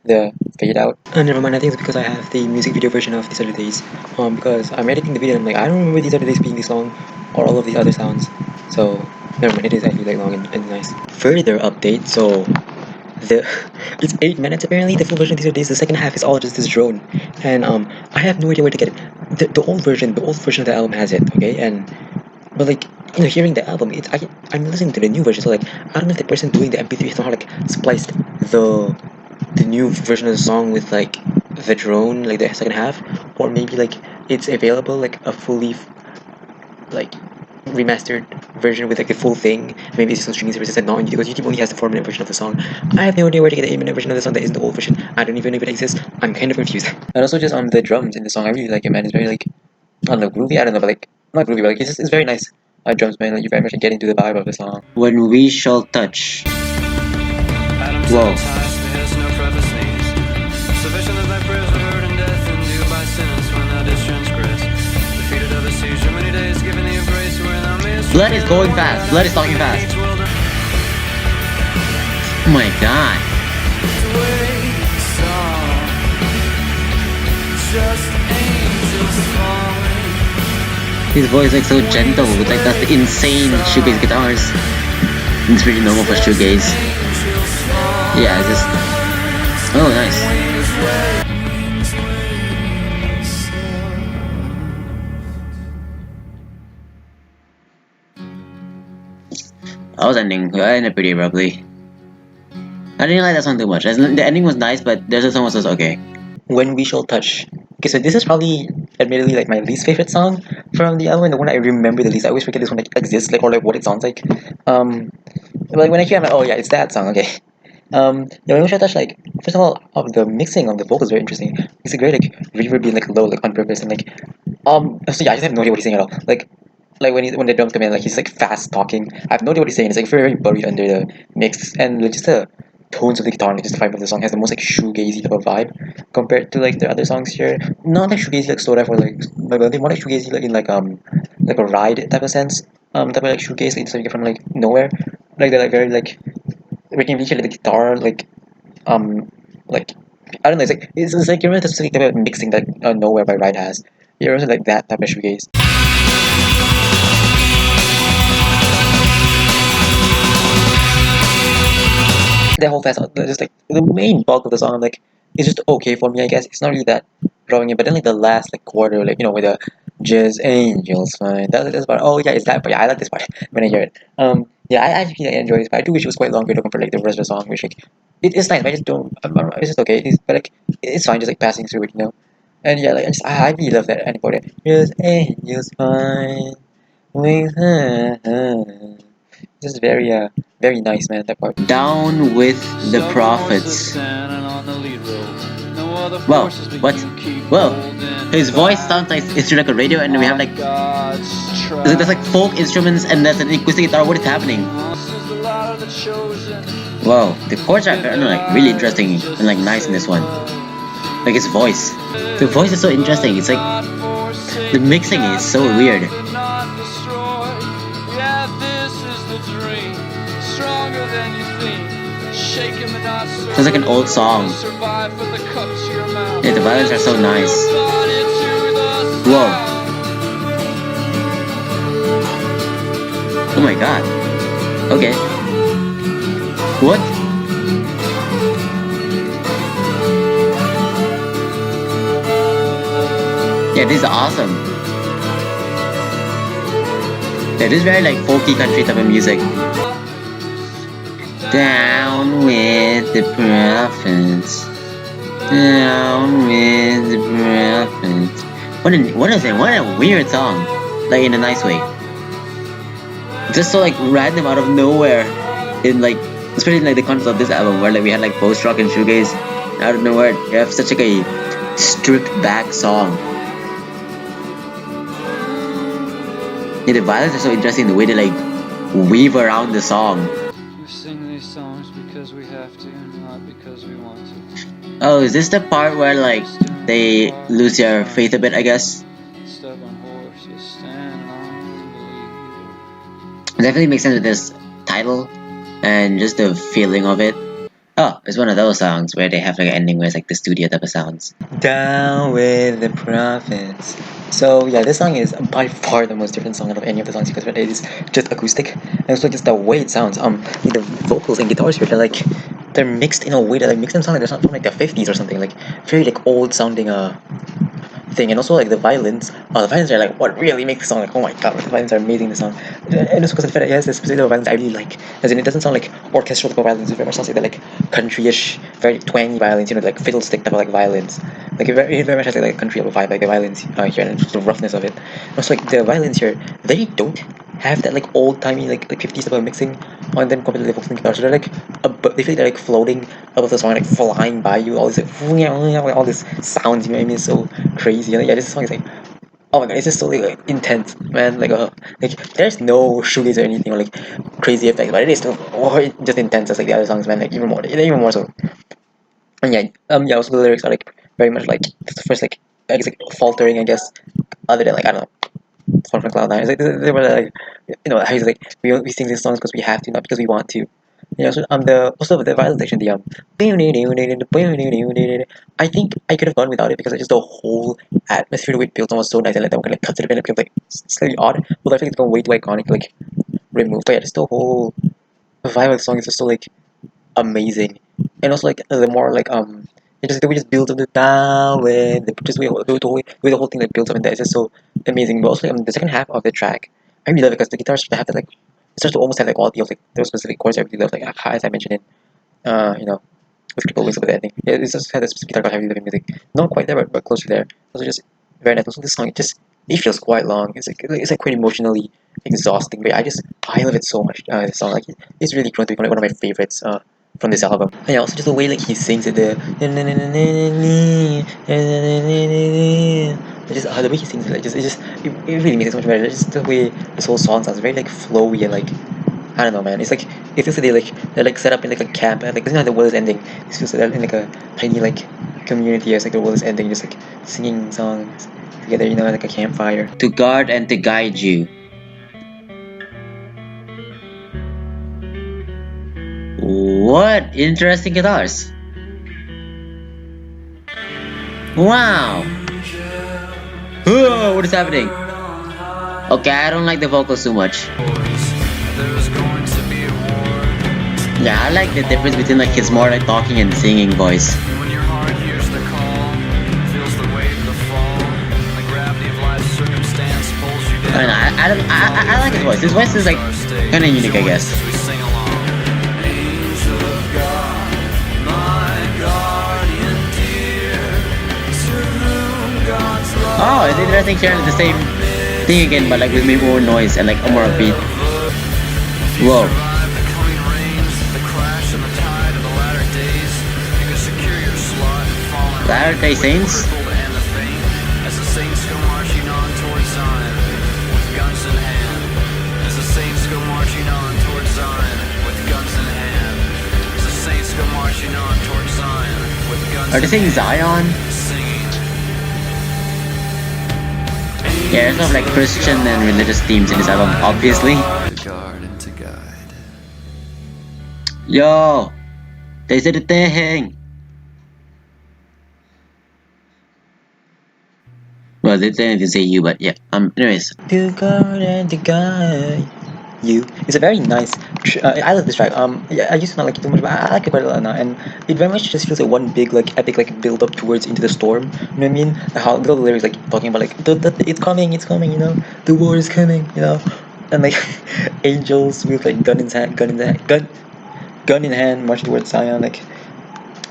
The fade out. Never mind. I think it's because I have the music video version of These Other Days. Because I'm editing the video and I'm like, I don't remember These Other Days being this long, or all of these other sounds. So never mind. It is actually like long and nice. Further update. So the it's 8 minutes apparently. The full version of These Other Days. The second half is all just this drone, and I have no idea where to get it. The old version of the album has it. Okay, but like hearing the album, I'm listening to the new version, so like I don't know if the person doing the MP3 somehow like spliced the new version of the song with like the drone, like the second half, or maybe like it's available like a fully like remastered version with like the full thing. Maybe it's on streaming services and not on YouTube, because YouTube only has the 4-minute version of the song. I have no idea where to get the 8-minute version of the song that isn't the old version. I don't even know if it exists. I'm kind of confused. And also just the drums in the song, I really like it, man. It's very like, I don't know, groovy. I don't know, but like not groovy, but like it's very nice. Drums, man. Like you very much get into the vibe of the song. When we shall touch. Adam Whoa. said, "Has no preface needs. Sufficient that thy prayers were heard in death, and due by sentence when thou didst transgress. Defeated of a seizure many days, giving thee a grace where thou mayest. Blood is going fast. Blood is talking fast. Oh my god. His voice is like so gentle with like that insane shoegaze guitars. It's pretty normal for shoegaze. Yeah, it's just... Oh, nice. I was ending. I ended pretty abruptly. I didn't like that song too much. The ending was nice, but the other song was just okay. When We Shall Touch. Okay, so this is probably admittedly like my least favorite song from the album, and the one I remember the least. I always forget this one like exists, like, or like what it sounds like. Like when I hear it, I'm like, oh yeah, it's that song. Okay. Yeah, When We Shall Touch, like, first of all, the mixing of the vocals is very interesting. It's a great like reverb being like low, like on purpose, and like so yeah, I just have no idea what he's saying at all. Like when the drums come in, like he's like fast talking. I have no idea what he's saying. It's like very buried under the mix, and like, just the tones of the guitar and like, just the vibe of the song has the most like shoegazy type of vibe compared to like the other songs here. Not like shoegazy like slow dive or like more like shoegazy like in like a ride type of sense. Type of like shoegaze like you get from like nowhere. Like they're like very like we can really hear like, the guitar like like I don't know, it's like you remember the type of mixing that Nowhere by Ride has. You're also like that type of shoegaze. The whole fast, just like the main bulk of the song, like it's just okay for me, I guess. It's not really that drawing in, but then like the last like quarter, like with the just angels fine. That's part. Oh yeah, it's that part. Yeah, I like this part when I hear it. Yeah, I actually enjoy this part. I do wish it was quite longer to compare like the rest of the song, which like it's nice. But I just don't. It's just okay. But like it's fine, just like passing through it. And yeah, like I really love that ending part. Just angels fine. This is very nice, man. That part. Down with the prophets. Whoa, what? Whoa, his voice sounds like it's through like a radio, and we have like there's like folk instruments and there's an acoustic guitar. What is happening? Whoa, the chords are like really interesting and like nice in this one. Like his voice, the voice is so interesting. It's like the mixing is so weird. Sounds like an old song. Yeah, the violins are so nice. Whoa. Oh my god. Okay. What? Yeah, this is awesome. Yeah, this is very like folky country type of music. Down with the prophets. Down with the prophets. What a weird song. Like in a nice way. Just so like random out of nowhere. In like, especially in like the context of this album where like we had like post rock and shoegaze. Out of nowhere, you have such like a stripped back song. Yeah, the violins are so interesting. The way they like weave around the song. Songs because we have to, not because we want to. Oh, is this the part where like they lose their faith a bit, I guess? Stubborn horses stand on It definitely makes sense with this title and just the feeling of it. Oh, it's one of those songs where they have like an ending where it's like the studio type of sounds. Down with the prophets. So yeah, this song is by far the most different song out of any of the songs because it is just acoustic, and it's like just the way it sounds. The vocals and guitars here, they're mixed in a way that like makes them sound like they're from like the 50s or something, like very like old sounding thing. And also like the violins are like what really make the song like, oh my god, the violins are amazing in the song. And also because the fact that it has this specific type of violins I really like, as in it doesn't sound like orchestral type of violins, it very much sounds like they're like countryish, very twangy violins, you know, like fiddlestick type of like violins. Like it very much has like a country type of vibe, like the violins here, and just the roughness of it. And also like the violins here, they don't have that like old timey like 50s type of mixing on them compared to the vocals and guitars. So they're like they feel like they're like floating above the song, like flying by you, all this like all this sounds, you know what I mean? It's so crazy. And yeah, this song is like, oh my god, it's just so like intense, man. Like there's no shoegaze or anything or like crazy effects, but it is still just intense as like the other songs, man. Like even more so. And yeah, also the lyrics are like very much like the first like I guess like faltering, I guess, other than like I don't know, from Cloud9. It's like they were like, you know, how he's like we sing these songs because we have to, not because we want to. You know, so the also the violin section, the I think I could have gone without it because just the whole atmosphere the way it builds on was so nice, and like that one kind of cuts it a bit and it becomes like slightly odd. But I think it's gone way too iconic to like remove. But yeah, just the whole vibe of the song is just so like amazing. And also like the more like it just the way it just builds up the down and the just the whole thing that builds up in there is just so amazing. But also the second half of the track, I really love it because the guitars have that like it starts to almost have the quality of like those specific chords I really love, like as I mentioned in you know, with Cripple Wings of the ending. Yeah, it's just had this guitar got heavy living music. Not quite there, but close to there. Also just very nice. Also this song it feels quite long. It's like quite emotionally exhausting, but I love it so much. This song it's really grown to become like one of my favorites from this album. And yeah, also just the way like he sings it, just the way he sings it, like it really makes it so much better. Just the way this whole song sounds very like flowy and like I don't know, man. It's like it feels like they're like set up in like a camp and like it's not the world is ending. It feels like they're in like a tiny like community as like the world is ending, just like singing songs together, you know, like a campfire. To guard and to guide you. What interesting guitars. Wow. Oh, what is happening? Okay, I don't like the vocals too much. There's going to be a war. Yeah, I like the difference between like his more like talking and singing voice. When your heart hears the call, feels the weight of the fall, the gravity of life's circumstance pulls you down. I like his voice. His voice is like kind of unique, I guess. As we sing along. Angel of God, my guardian dear, to whom God's love Oh, it's interesting sharing the same thing again, but like with maybe more noise and like a more upbeat. Whoa. Survive the coming rains, the crash and the tide of the latter days. You can secure your slot and fall in Latter-day Saints? crippled and the faint, as the saints go marching on towards Zion with guns in hand. As the saints go marching on towards Zion with guns in hand. As the saints go marching on towards Zion with guns Are they saying in hand. Zion? Singing. Yeah, there's no like Christian and religious themes in this album, obviously. to guard and to guide. Yo, they said a thing. Well, they didn't say you, but yeah. Anyways, To guard and to guide you. It's a very nice. I love this track. Yeah, I used to not like it too much, but I like it quite a lot now. And it very much just feels like one big like epic like build up towards into the storm. You know what I mean? How the lyrics like talking about like it's coming, you know, the war is coming, you know, and like angels with like gun in hand, marching towards Zion. Like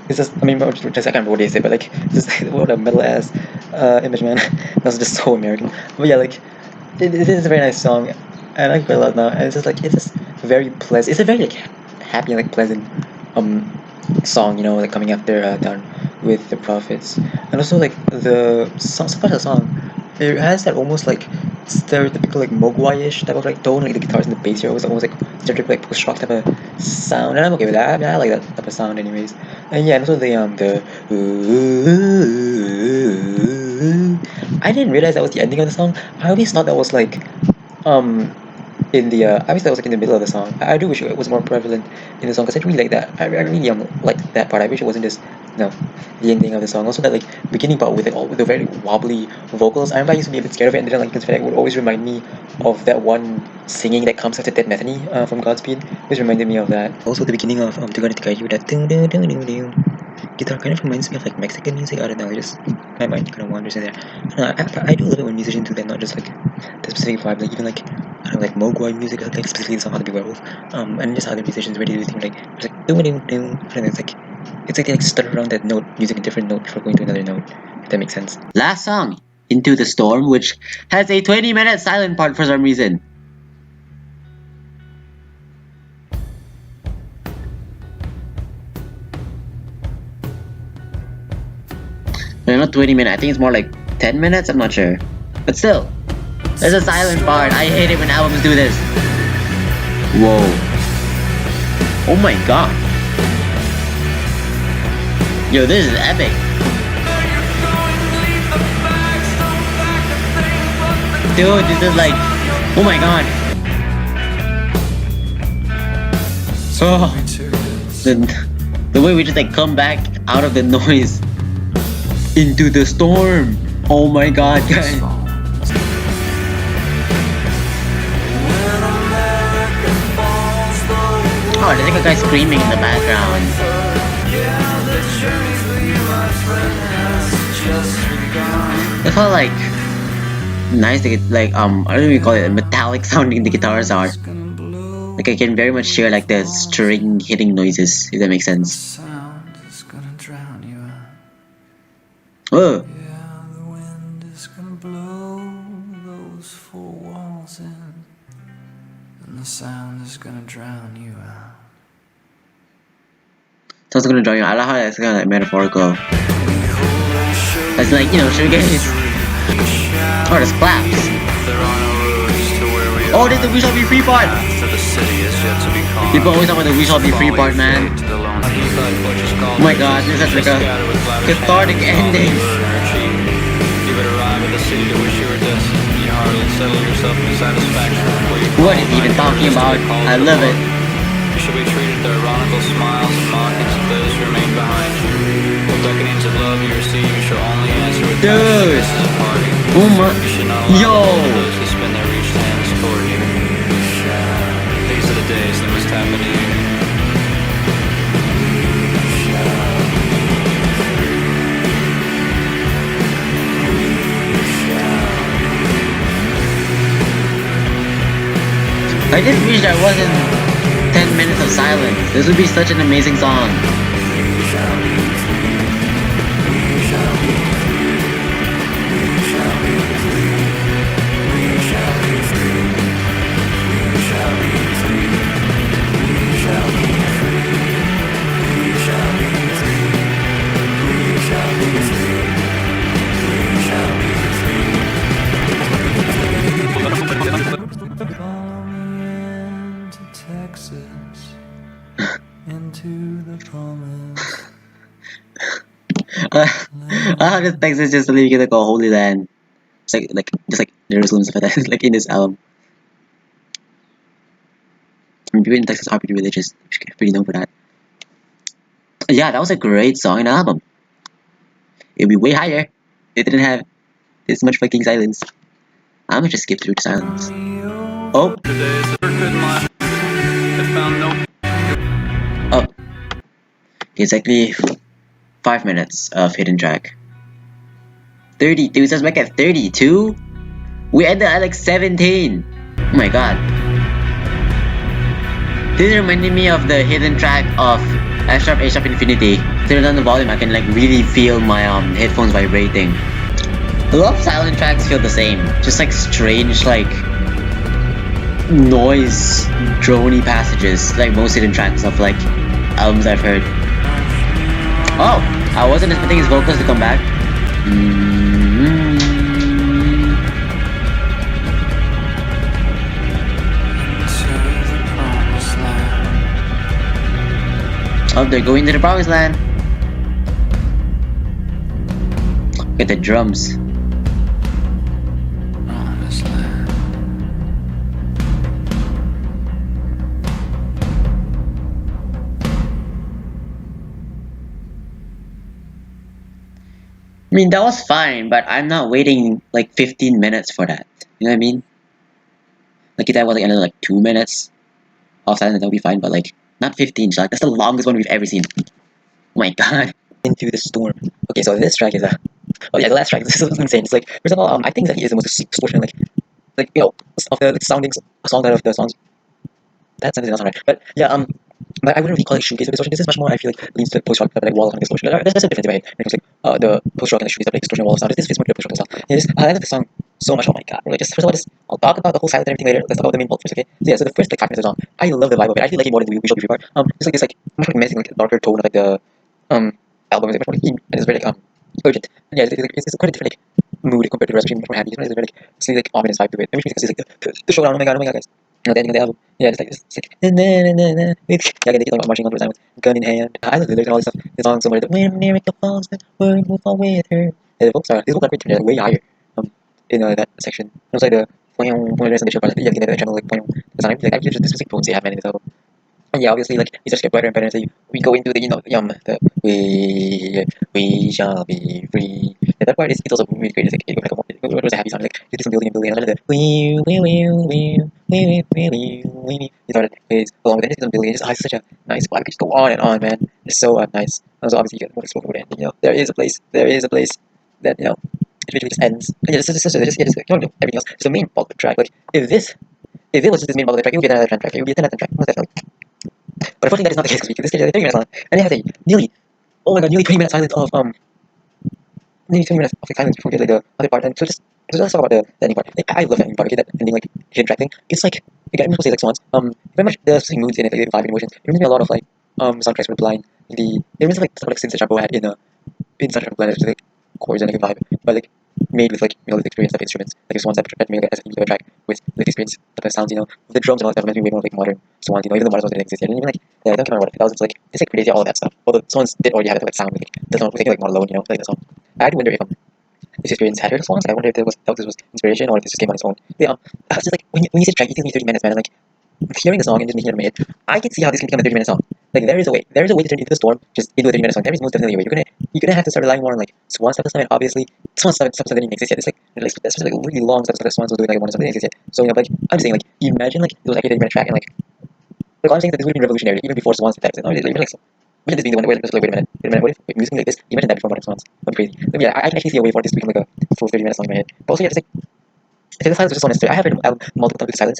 it's just I mean, just I can't remember what they say, but like just what a metal ass image, man. That's just so American. But yeah, like it is a very nice song. I like it quite a lot now, and it's just very pleasant. It's a very like happy and like pleasant song, you know, like coming after Down with the Prophets, and also like the song, some part of the song, it has that almost like stereotypical like Mogwai-ish type of like tone, like the guitars and the bass here always like stereotypical like post rock type of sound, and I'm okay with that. I mean, I like that type of sound, anyways. And yeah, and also the I didn't realize that was the ending of the song. I always thought that was like in the I wish that was like in the middle of the song. I do wish it was more prevalent in the song because I really like that. I really like that part. I wish it wasn't just the ending of the song. Also that like beginning part with the very wobbly vocals. I remember I used to be a bit scared of it and didn't like this. It would always remind me of that one singing that comes after Dead Metheny from Godspeed. It always reminded me of that. Also the beginning of To Guide You, that guitar kind of reminds me of like Mexican music. I don't know, just my mind kind of wanders in there. I do love it when musicians do that, not just like the specific vibe, like even like I don't know, like Mogwai music, like specifically the song How to Be Werewolf, and just other musicians where they do things like it's like and it's like they like stutter around that note using a different note before going to another note. If that makes sense. Last song, Into the Storm, which has a 20-minute silent part for some reason. No, not 20 minutes, I think it's more like 10 minutes, I'm not sure. But still, there's a silent part. I hate it when albums do this. Whoa. Oh my god. Yo, this is epic. Dude, this is like, oh my god. Oh, the way we just like come back out of the noise into the storm. Oh my god, guys. Oh, there's like a guy screaming in the background. It felt like nice to get like I don't know what you call it, metallic sounding the guitars are. Like I can very much hear like the string hitting noises, if that makes sense. Oh. Yeah, the wind is gonna blow those four walls in, and the sound is gonna drown you out. Sounds gonna draw you. I love how that's kind of like metaphorical. It's like, you know, shoegaze. Oh, there's claps. Oh, there's the We Shall Be Free part. People always talk about the We Shall Be Free part, man. Oh my god, this is like a cathartic ending. What is he even talking about? I love it. You shall be treated with ironical smiles and mockings of those who remain behind you. What beckonings of love you receive, you shall only answer with Dude. this is a party. Oh my. You should not allow Yo. those who spin their reached hands toward you. These are the days that must happen to you. I just wish there wasn't 10 minutes of silence. This would be such an amazing song. Follow me into Texas, into the promise. This text is just leaving it like a holy land. It's like just like Jerusalem and stuff like that. Like in this album. I mean, people in Texas are pretty religious. Pretty known for that. Yeah, that was a great song in the album. It'd be way higher. It didn't have this much fucking silence. I'm gonna just skip through the silence. Oh. Oh. Exactly 5 minutes of hidden track. 32, so it's back at 32? We ended at like 17! Oh my god. This reminded me of the hidden track of F sharp, A sharp infinity. Turn down the volume, I can like really feel my headphones vibrating. A lot of silent tracks feel the same. Just like strange like noise drony passages, like most hidden tracks of like albums I've heard. Oh, I wasn't expecting his vocals to come back. Oh, they're going to the promised land. Look at the drums. I mean, that was fine, but I'm not waiting like 15 minutes for that. You know what I mean? Like if that was like another like 2 minutes of silence, that would be fine, but like not 15, like that's the longest one we've ever seen. Oh my god. Into the Storm. Okay, so this track is oh yeah, the last track. This is insane. It's like first of all, I think that he is the most distortion like of the sounding song out of the songs. That sentence is not right, but yeah, but I wouldn't really call it shoegaze or distortion. This is much more, I feel like, leans to post rock, like wall of sound distortion. There's a difference in my head when it comes to the post rock and the shoegaze, like distortion wall of sound. This fits more to the post rock sound. Yeah, I love the song so much. Oh my god! Like, just first of all, I'll talk about the whole silence and everything later. Let's talk about the main plot first, okay? So yeah, so the first like 5 minutes of the song, I love the vibe of it. I feel like it more than the We Shall Be Free part. It's like this like much like amazing, like darker tone of like the album is like much more theme and it's very like urgent. And yeah, it's quite a different like mood compared to the rest, much more happy. It's very like slightly like ominous vibe to it. Which means it's like the showdown. Oh my god, guys. The ending of the album. Yeah, it's like na na na na. Yeah, again, they keep like marching on towards with gun in hand. I love the lyrics and all this stuff. The song somewhere that when America falls, the world will fall with her. Yeah, the vocals are these vocals are way higher. In that section. And also like the rest of the show part, like, yeah, the channel like the sound, like I just this music potency I have man in this album. And yeah, obviously, like, it just get better and better. So we go into the, the we shall be free. Yeah, that part is it's also really great. It's like it was a happy sound. Like you do some building and building, and then the you know, it's along with it, it's some building. It's such a nice vibe. It just go on and on, man. It's so nice. And so obviously you get more explosive with it. There is a place that it literally just ends. And yeah, just everything else. It's the main bulk of the track. Like if it was just this main bulk of the track, it would be another 10 track. It would be a 10 out of 10 track, most definitely. But unfortunately, that is not the case because this is a 30 minutes long, and it has a nearly 20 minutes silence of nearly 20 minutes of like, silence before we get like the other part. And so let's talk about the ending part. Like, I love that ending part. Okay, that ending like hidden track thing. It's like again, I'm supposed to say like swans. Very much the specific moods in it, like the vibe and emotions. It reminds me a lot of like soundtracks for Blind. It reminds me like stuff like synths that Shampoo had in soundtrack for Blind, just like chords and like a vibe, but like made with like with experience of instruments. Like this one that made like as a track with experience of the sounds, the drums and all that stuff makes me way more like modern swans, even the modern swans didn't exist yet. And even like yeah, I don't remember what it was. It's like it's like crazy all of that stuff. Although the swans did already have that like sound, like the song was like more alone, like the song. I do wonder if this experience had heard of swans. I wonder if there was this was inspiration or if this just came on its own. But, it's just like when you say track, you think 30 minutes, man. And, like hearing the song and just making it in my head, I can see how this can become a 30-minute song. Like there is a way. There is a way to turn Into the Storm just into a 30-minute song. There is most definitely a way. You're gonna have to start relying more on like Swan stuff this time. And obviously, Swan stuff didn't even exist yet. It's like especially like really long stuff that Swans was doing like one stuff didn't exist yet. So like I'm just saying like imagine like it was like a 30-minute track and like I'm saying that this would have been revolutionary even before Swans attacks. Even like so. Imagine this being the one where it's like wait a minute, what if music like this? Imagine that before modern Swans. That'd be crazy. But yeah, I can actually see a way for this to become like a full 30 minute song in my head. But also yeah, it's like the silence was just so necessary. I have heard multiple times with silence.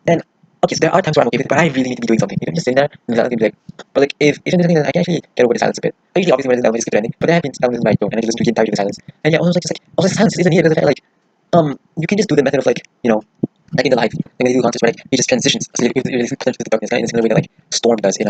And okay, so there are times where I'm okay with it, but I really need to be doing something. If I'm just sitting there, then the silence can be like, but like if I'm doing something, then I can actually get over the silence a bit. I usually obviously when it's skip the ending, but there have been times when I don't, and I just listen to the entirety of the silence. And yeah, also also silence isn't needed because the fact like you can just do the method of like like in the life, like when they do concerts where like he just transitions, so you plunge into the darkness, kind of in a similar way that like Storm does in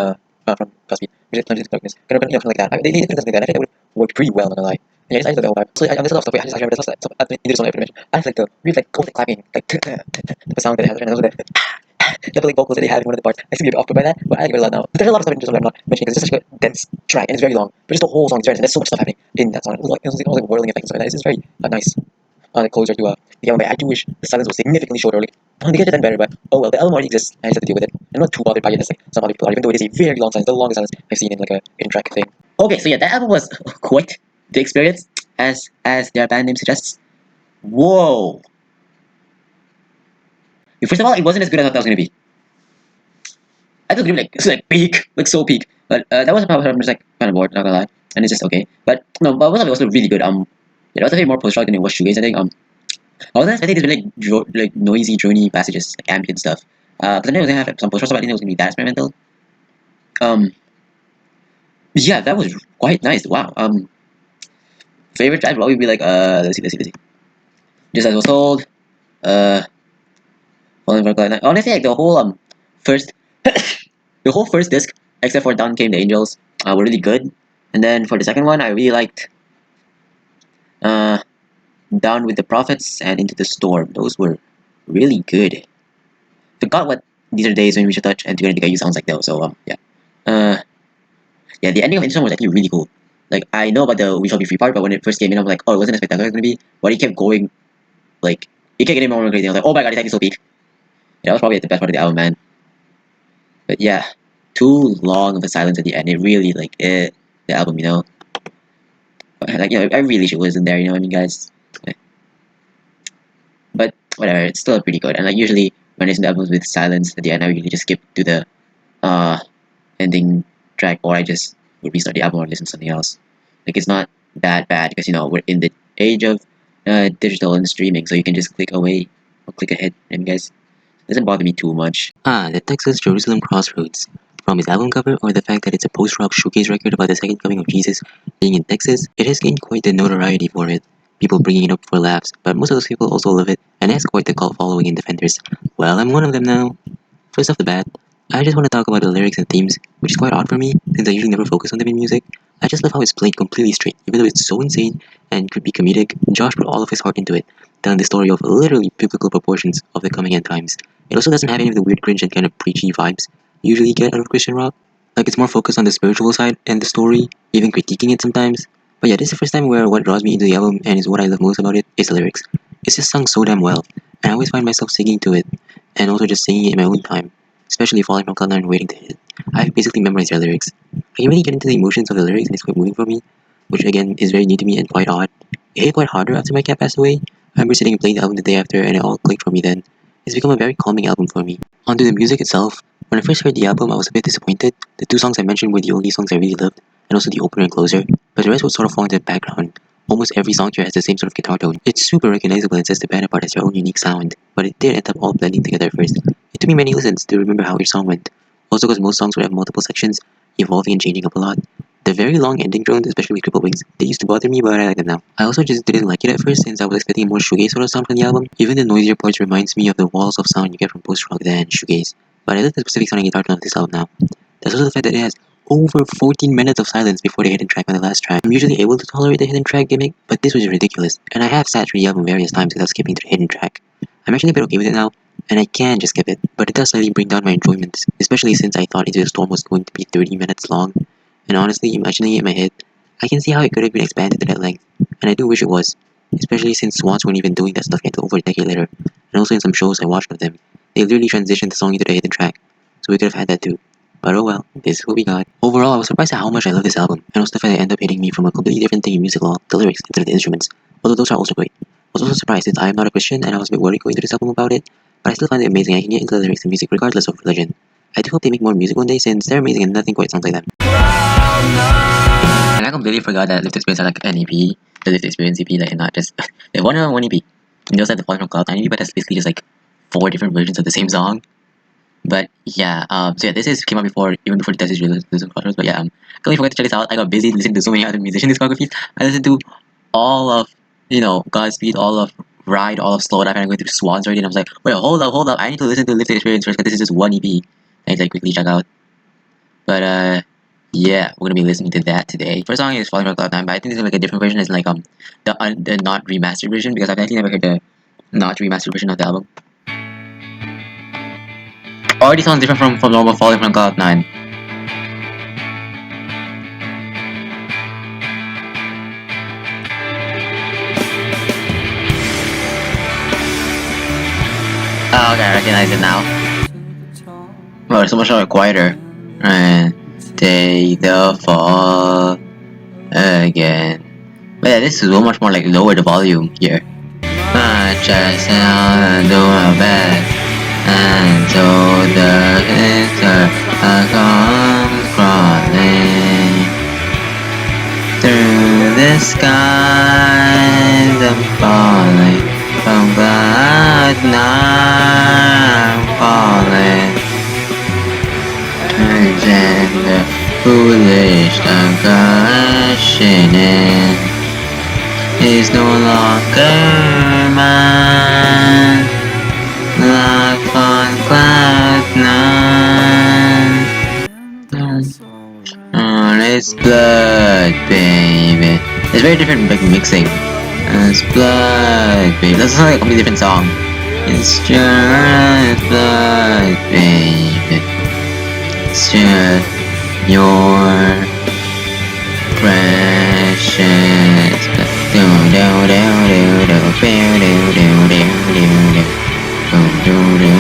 from Godspeed, which is plunges into darkness, kind of like that. They did something like that. I think that would work pretty well, not gonna lie. And yeah, I just like the whole vibe. So I just love stuff. Wait, I just remember this stuff. I did something I mentioned. I just like the really like go with the clapping, like the sound that it has, and also the like vocals that they have in one of the parts. I seem to be off put by that, but I like it a lot now. But there's a lot of stuff in this one I'm not mentioning because it's just such a dense track and it's very long. But just the whole song is very dense and there's so much stuff happening in that song. It was like whirling effects and stuff like that. It's just very nice closer to the album. I do wish the silence was significantly shorter. Like they could have done better, but oh well. The album already exists and I just have to deal with it. I'm not too bothered by it as like some other people are, even though it is a very long silence, the longest silence I've seen in like a in track thing. Okay, so yeah, that album was quite the experience, as their band name suggests. Whoa! First of all, it wasn't as good as I thought that was gonna be. I thought it was gonna be like it's like peak, like so peak. But that was probably I'm just like kind of bored, not gonna lie, and it's just okay. But no, but it was also really good. Yeah, it was a bit more post rock than it was shoegaze. I think I wasn't expecting this to be like noisy, drony passages, like ambient stuff. But then it was gonna have some post rock stuff. I didn't think it was gonna be that experimental. Yeah, that was quite nice. Wow. Favorite track would probably be like let's see. Just as was told, uh, Falling for Cloud9. Honestly, like the whole first, the whole first disc, except for Down Came the Angels, were really good. And then for the second one, I really liked uh, Down with the Prophets and Into the Storm. Those were really good. Forgot what These Are Days When We Should Touch and Together Together You sounds like though. So yeah, yeah, the ending of Into the Storm was actually really cool. Like I know about the We Shall Be Free part, but when it first came in, I was like, oh, it wasn't as spectacular as it's gonna be. But it kept going, like it kept getting more and more crazy. I was like, oh my god, it's actually so peak. Yeah, that was probably the best part of the album, man. But yeah, too long of a silence at the end. It really like the album, like I really wish it wasn't there. You know what I mean, guys? But whatever, it's still pretty good. And like usually when I listen to albums with silence at the end, I usually just skip to the ending track, or I just would restart the album or listen to something else. Like it's not that bad because we're in the age of digital and streaming, so you can just click away or click ahead, and guys, it doesn't bother me too much. The Texas Jerusalem Crossroads. From its album cover or the fact that it's a post-rock showcase record about the second coming of Jesus being in Texas, it has gained quite the notoriety for it. People bringing it up for laughs, but most of those people also love it and has quite the cult following and defenders. Well, I'm one of them now. First off the bat, I just want to talk about the lyrics and themes, which is quite odd for me, since I usually never focus on them in music. I just love how it's played completely straight, even though it's so insane and could be comedic. Josh put all of his heart into it, telling the story of literally biblical proportions of the coming end times. It also doesn't have any of the weird cringe and kind of preachy vibes you usually get out of Christian rock. Like it's more focused on the spiritual side and the story, even critiquing it sometimes. But yeah, this is the first time where what draws me into the album and is what I love most about it is the lyrics. It's just sung so damn well, and I always find myself singing to it, and also just singing it in my own time, especially falling from cloud nine and waiting to hit. I've basically memorized their lyrics. I can really get into the emotions of the lyrics and it's quite moving for me, which again is very new to me and quite odd. It hit quite harder after my cat passed away. I remember sitting and playing the album the day after and it all clicked for me then. It's become a very calming album for me. Onto the music itself. When I first heard the album I was a bit disappointed. The two songs I mentioned were the only songs I really loved, and also the opener and closer, but the rest would sort of fall into the background. Almost every song here has the same sort of guitar tone. It's super recognizable and sets the band apart as their own unique sound, but it did end up all blending together first. It took me many listens to remember how each song went. Also because most songs would have multiple sections, evolving and changing up a lot. The very long ending drones, especially with crippled wings, they used to bother me, but I like them now. I also just didn't like it at first since I was expecting a more shoegaze sort of sound from the album. Even the noisier parts reminds me of the walls of sound you get from post-rock than shoegaze. But I like the specific sounding guitar tone of this album now. There's also the fact that it has over 14 minutes of silence before the hidden track on the last track. I'm usually able to tolerate the hidden track gimmick, but this was ridiculous, and I have sat through the album various times without skipping to the hidden track. I'm actually a bit okay with it now, and I can just skip it, but it does slightly bring down my enjoyment, especially since I thought Into the Storm was going to be 30 minutes long, and honestly, imagining it in my head, I can see how it could have been expanded to that length, and I do wish it was, especially since Swans weren't even doing that stuff yet over a decade later, and also in some shows I watched of them, they literally transitioned the song into the hidden track, so we could have had that too. But oh well, this is what we got. Overall, I was surprised at how much I love this album, and also the fact that it ended up hitting me from a completely different thing in music law, the lyrics instead of the instruments, although those are also great. I was also surprised since I am not a Christian and I was a bit worried going into this album about it, but I still find it amazing I can get into the lyrics and music regardless of religion. I do hope they make more music one day since they're amazing and nothing quite sounds like them. And I completely forgot that Lived Experience had like an EP, the Lived Experience EP, like not just they one EP. And they also had the Falling from Cloud 9 EP, but that's basically just like 4 different versions of the same song. But yeah, so yeah, this came out even before the Texas Jerusalem Crossroads. But yeah, completely forgot to check this out. I got busy listening to so many other musician discographies. I listened to all of Godspeed, all of Ride, all of Slow Dive, and I'm going through Swans already. And I was like, wait, hold up, I need to listen to Live the Experience first because this is just one EP. I need to like quickly check out. But yeah, we're gonna be listening to that today. First song is Falling from Cloud 9, but I think this is like a different version. It's like the not remastered version because I've actually never heard the not remastered version of the album. Already sounds different from normal Falling from Cloud 9. Oh, okay, I recognize it now. Oh, it's so much more quieter. And take the fall again. But yeah, this is so much more like lower the volume here. My chest and I'll do my best. And so the winter comes crawling through the skies. I'm falling from cloud 9, falling. And the foolish questioning is no longer mine. Life on cloud 9. On its blood, baby. It's very different like mixing. It's blood, baby. That's like a completely different song. It's just blood, baby. It's just your precious blood. Do do do do do do do do do do.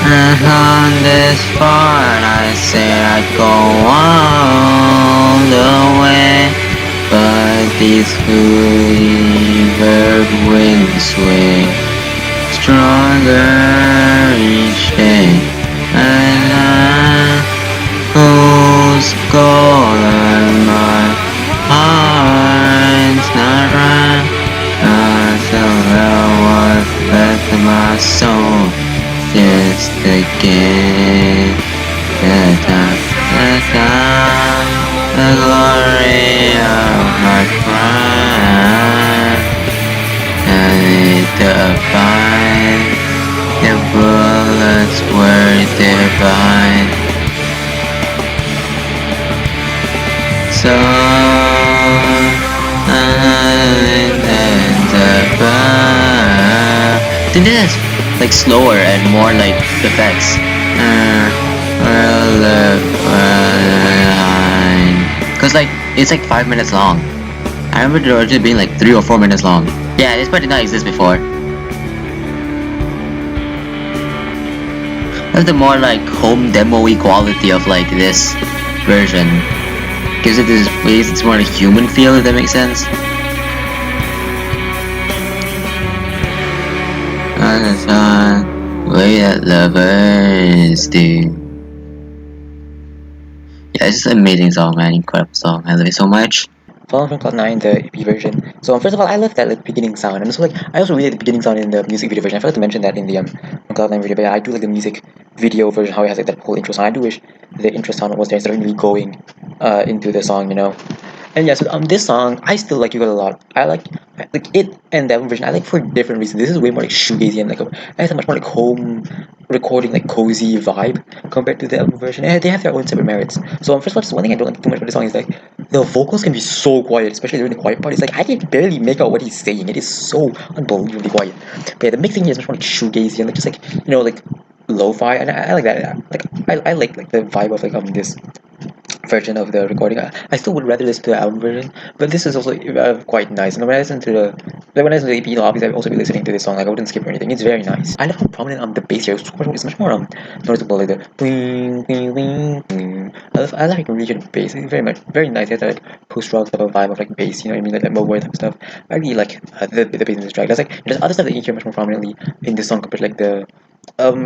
And on this part I said I'd go all the way, but these fever winds sway stronger each day, and I whose goal am I the glory of my pride, and to find the bullets were divine. So then it's like slower and more like effects. Cause like it's like 5 minutes long. I remember it originally being like 3 or 4 minutes long. Yeah, this part did not exist before. That's the more like home demo-y quality of like this version. Gives it this ways it's more like human feel, if that makes sense. Way that lovers do. Yeah, it's just an amazing song, man. Incredible song. I love it so much. Following from Cloud 9, the EP version. So first of all, I love that like beginning sound, and also like I also really like the beginning sound in the music video version. I forgot to mention that in the Cloud 9 video, but yeah, I do like the music video version, how it has like that whole intro sound. I do wish the intro sound was there instead of really going into the song, you know. And yeah, so this song I still like You Got a Lot. I like it and that version. I like for different reasons. This is way more like shoegazy and like it has a much more like home recording, like cozy vibe compared to the album version. And they have their own separate merits. So first of all, just one thing I don't like too much about the song is like the vocals can be so quiet, especially during the quiet part. It's like I can barely make out what he's saying. It is so unbelievably quiet. But yeah, the mixing here is much more like shoegazy and like just like like lo-fi, and I like that. Like I like the vibe of like this version of the recording. I still would rather listen to the album version, but this is also quite nice. And when I listen to when I listen to the EP, obviously I'll also be listening to this song. Like I wouldn't skip or anything. It's very nice. I love how prominent the bass here is. It's much more noticeable, like the bling bling bling bling. I like region bass. It's very nice. It has that post rock type of vibe of like bass. You know what I mean? Like that mobile type of stuff. I really like the bass in this track. There's other stuff that you hear much more prominently in this song compared to like the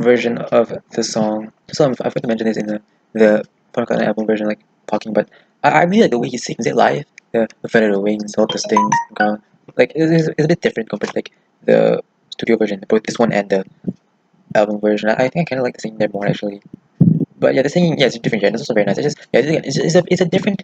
version of the song. So I forgot to mention this in the Podcast album version, like talking, but I really like the way he sings it live. The feather wings, all the stings, like it's a bit different compared to like the studio version, both this one and the album version. I think I kind of like the singing there more actually. But yeah, the singing, yeah, it's different. Yeah, it's also very nice. It's a different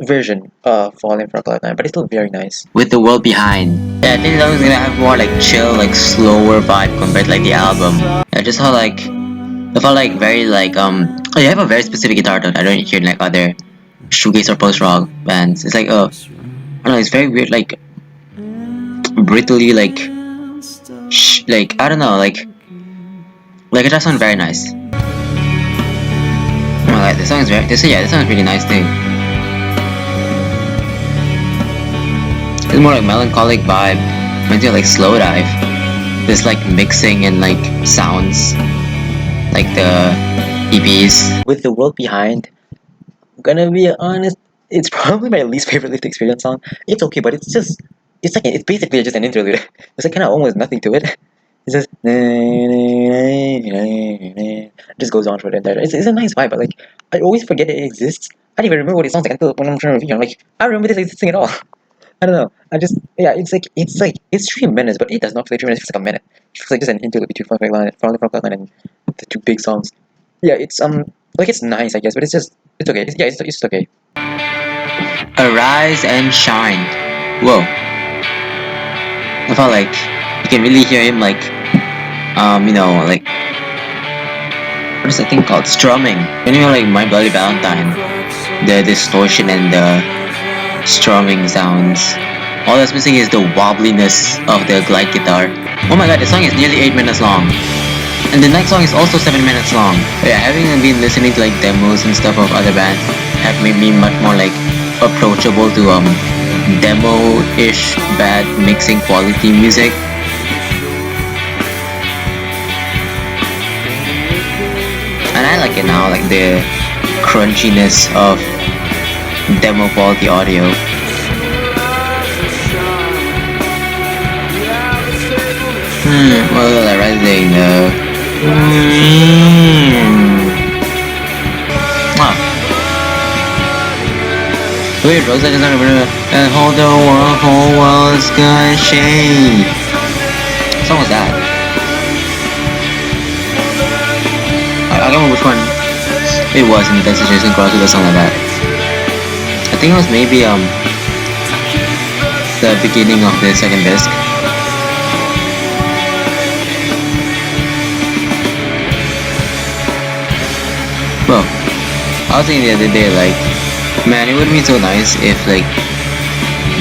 version of Falling for Cloud 9, but it's still very nice. With the world behind. Yeah, I think that was gonna have more like chill, like slower vibe compared to like the album. I just how like I felt like very like you have a very specific guitar tone I don't hear in like other shoegaze or post rock bands. It's like I don't know, it's very weird, like brittly, like like I don't know, like it does sound very nice. Oh my god, this song is this song is really nice too. It's more like melancholic vibe, reminds me of like Slow Dive. This like mixing and like sounds like the EPs. With the world behind, I'm gonna be honest, it's probably my least favorite lived experience song. It's okay, but it's basically just an interlude. It's like kind of almost nothing to it. It's just it just goes on for the entire. It's a nice vibe, but like I always forget it exists. I don't even remember what it sounds like until when I'm trying to review. I'm like, I don't remember this existing at all. I don't know. It's 3 minutes, but it does not feel like 3 minutes. It feels like a minute. It feels like just an interlude between Falling from Cloud 9 and the two big songs. Yeah, it's like it's nice, I guess, but it's okay. It's just okay. Arise and shine. Whoa. I felt like you can really hear him like like what is that thing called? Strumming. Like My Bloody Valentine. The distortion and the strumming sounds. All that's missing is the wobbliness of the glide guitar. Oh my god, the song is nearly 8 minutes long. And the next song is also 7 minutes long. Yeah, having been listening to like demos and stuff of other bands have made me much more like approachable to demo-ish bad mixing quality music. And I like it now, like the crunchiness of demo quality audio. What was I writing? Wait, Rosa doesn't remember. And hold the whole world's gonna shake. What song was that? I don't know which one it was in the Texas Jason Crossroads or something like that. I think it was maybe the beginning of the second disc. Well, I was thinking the other day, like, man, it would be so nice if, like,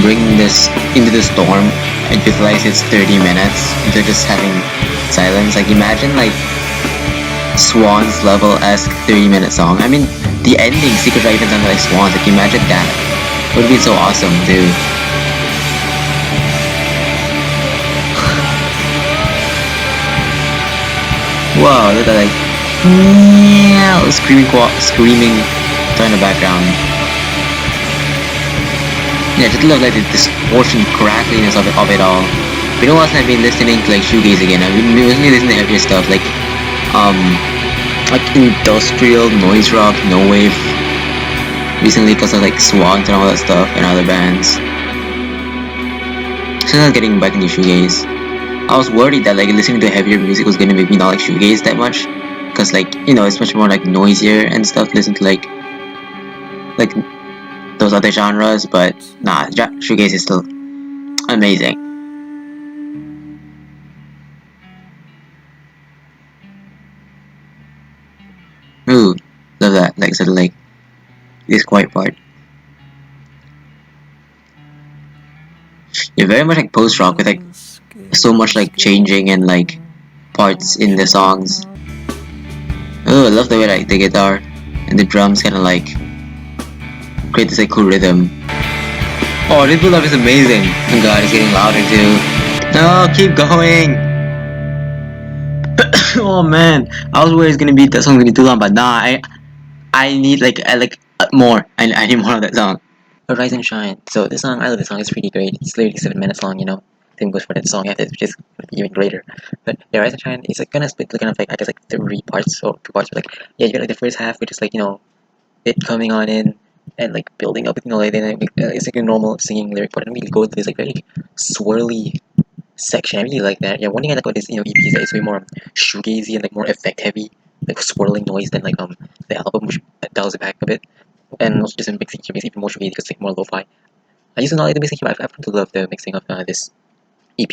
bringing this into the storm and utilize its 30 minutes into just having silence. Like, imagine, like, Swans level-esque 30-minute song. I mean, the ending, Secret Drive even sounded like Swans. Like, imagine that. It would be so awesome, dude. Wow, look at that, like, meow, screaming in the background. Yeah, just love like the distortion, crackliness of it all. But you know what else I've been listening to, like, shoegaze again? I've been mostly listening to heavier stuff, like industrial noise rock, no wave. Recently, because of like Swans and all that stuff and other bands. So I'm getting back into shoegaze. I was worried that like listening to heavier music was gonna make me not like shoegaze that much, because like, you know, it's much more like noisier and stuff. Listen to like those other genres, but nah, shoegaze is still amazing. Ooh, love that. Like sort of like this quiet part. You're very much like post rock with like so much like changing and like parts in the songs. Oh, I love the way like the guitar and the drums kind of like create this like cool rhythm. Oh, this build up is amazing. Oh god, it's getting louder too. No, keep going. Oh man, I was worried it's gonna be that song's gonna be too long, but nah, I need like more. I need more of that song. Rise and Shine. So this song, I love this song. It's pretty great. It's literally 7 minutes long, you know. Same goes for that song after, which is even greater. But yeah, Rise and Shine is like kind of split, kind of like I guess like 3 parts or 2 parts. Like yeah, you got like the first half, which is like, you know, it coming on in and like building up, you know, like then it's like a normal singing lyric part, and we go to this like very swirly section. I really like that. Yeah, one thing I like about this, you know, EP is that it's way more shoegazy and like more effect heavy, like swirling noise than like the album, which dials it back a bit. And also just mixing makes it even more shoegazy because it's like more lo-fi. I used to not like the mixing here. I've come to love the mixing of this EP.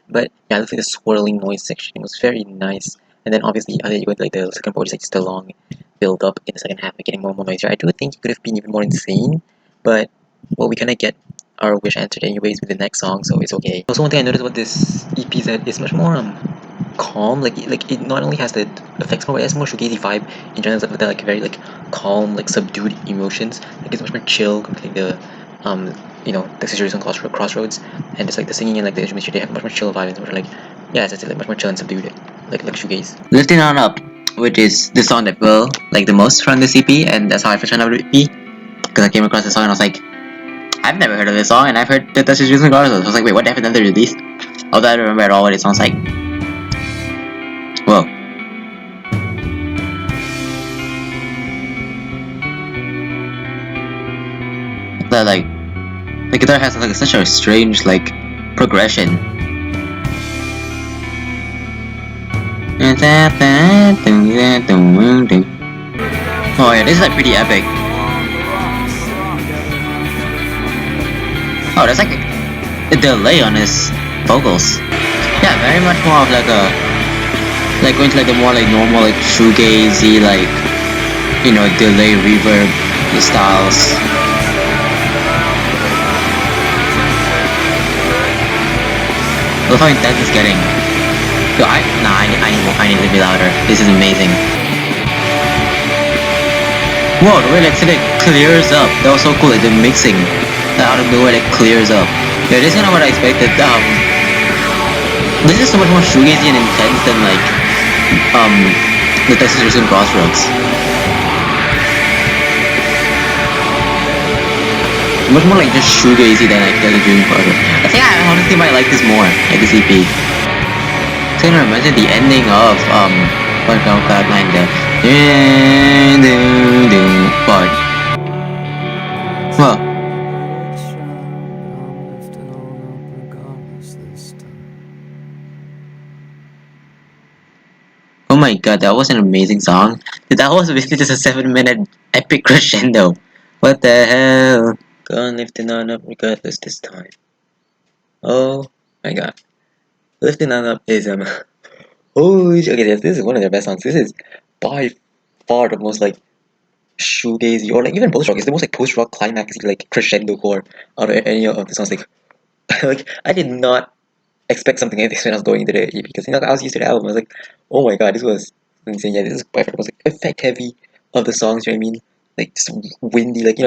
But yeah, I love like the swirling noise section. It was very nice. And then obviously, you got like the second part is like just a long build up in the second half, like getting more and more noisier. I do think it could have been even more insane, but well, we kind of get our wish answered anyways with the next song, so it's okay. Also, one thing I noticed about this EP is that it's much more calm. Like it not only has the effects more, but it has more shoegazy vibe in general. With the like very like calm, like subdued emotions. Like it's much more chill compared to like the you know, Texas Jerusalem Crossroads, and just like the singing and like the instrumentation, they have much more chill vibe and much more like, yeah, as I said, like much more chill and subdued, like shoegaze. Lifting On Up, which is the song that will like the most from this EP, and that's how I first found out about the EP, because I came across the song and I was like, I've never heard of this song, and I've heard the Texas Jerusalem Crossroads. I was like, wait, what happened to the release? Although I don't remember at all what it sounds like. Whoa. That like the guitar has like such a strange like progression. Oh yeah, this is like pretty epic. Oh, there's like a delay on his vocals. Yeah, very much more of like a like going to like the more like normal like shoegazy like, you know, delay reverb styles. Look how intense it's getting. Yo, I need to be louder. This is amazing. Whoa, the way like it clears up. That was so cool. Like the mixing, out of nowhere, like clears up. Yeah, this is kind of what I expected. This is so much more shoegazy and intense than like the Texas Jerusalem Crossroads. Much more like just shoegazy than like the Jerusalem Crossroads. I think I honestly might like this more, like this EP. It's gonna remind me of the ending of Soundcloud 9, the part. Well, oh my god, that was an amazing song. That was basically just a 7 minute epic crescendo. What the hell? Gone lifting on up regardless this time. Oh my god. Lifting on up is holy shit. Okay, this is one of their best songs. This is by far the most like shoegazy or like even post rock. It's the most like post rock climaxy like crescendo core out of any of the songs. Like like I did not expect something like this when I was going into the EP because I was used to the album. I was like, oh my god, this was insane. Yeah, this is by far the most like effect heavy of the songs. You know what I mean? Like just windy. Like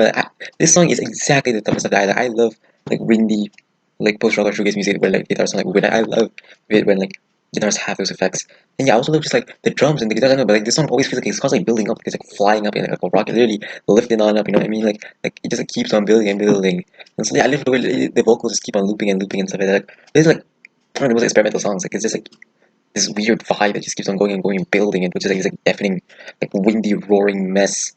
this song is exactly the type of stuff that I like. I love like windy, like post rock or shoegaze music where like guitars sound like wind. I love it when like guitars have those effects. And yeah, I also love just like the drums and the guitars. I don't know, but like this song always feels like it's constantly building up. It's like flying up and like a rocket, literally lifting on up. You know what I mean? Like it just like, keeps on building and building. And so yeah, I love the way the vocals just keep on looping and looping and stuff like that. It's like one of the most experimental songs. Like it's just like this weird vibe that just keeps on going and going and building and which is like this like deafening, like windy roaring mess.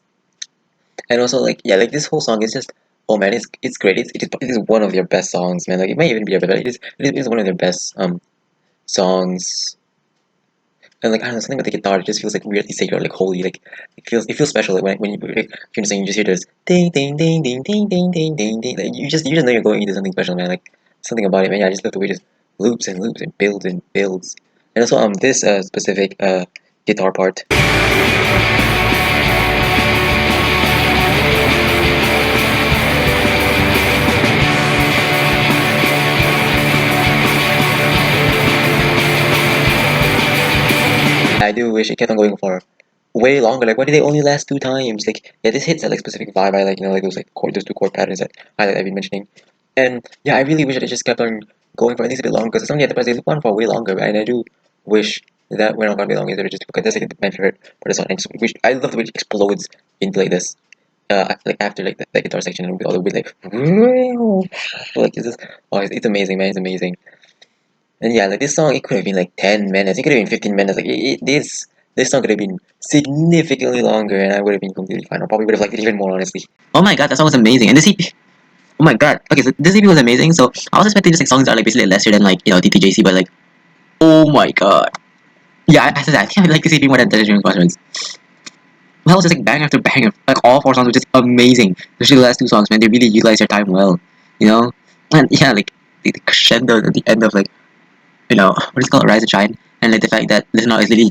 And also like yeah, like this whole song is just oh man, it's great. It is one of their best songs, man. Like it might even be their best, but it is one of their best songs. And like I don't know, something with the guitar, it just feels like weirdly sacred, like holy, like it feels special. Like when you like, you're singing, you just hear this ding ding ding ding ding ding ding ding ding. Like you just know you're going into something special, man. Like something about it, man. Yeah, I just love the way it just loops and loops and builds and builds. And also this specific guitar part. I do wish it kept on going for way longer. Like, why did they only last 2 times? Like, yeah, this hits that like specific vibe. I like, like those like those 2 chord patterns that I've been mentioning. And yeah, I really wish that it just kept on going for at least a bit longer because some of the other parts they look on for way longer. And I do wish that went on for a bit longer. Instead of just because that's like my favorite part of the song. And just wish I love the way it explodes into like this. Like after like the guitar section and all the way like, like it's just oh, it's amazing, man. It's amazing. And yeah, like this song, it could have been like 10 minutes. It could have been 15 minutes. Like this song could have been significantly longer, and I would have been completely fine. I probably would have liked it even more, honestly. Oh my god, that song was amazing. And this EP, oh my god. Okay, so this EP was amazing. So I was expecting just like songs that are like basically lesser than like TTJC, but like, oh my god. Yeah, I said that. I can't like this EP more than Desert Dream Crossroads. Well, it's just like bang after bang. Like all 4 songs were just amazing. Especially the last 2 songs, man. They really utilized their time well, you know. And yeah, like the crescendo at the end of like what is it called, Rise and Shine, and like the fact that Listen Now is literally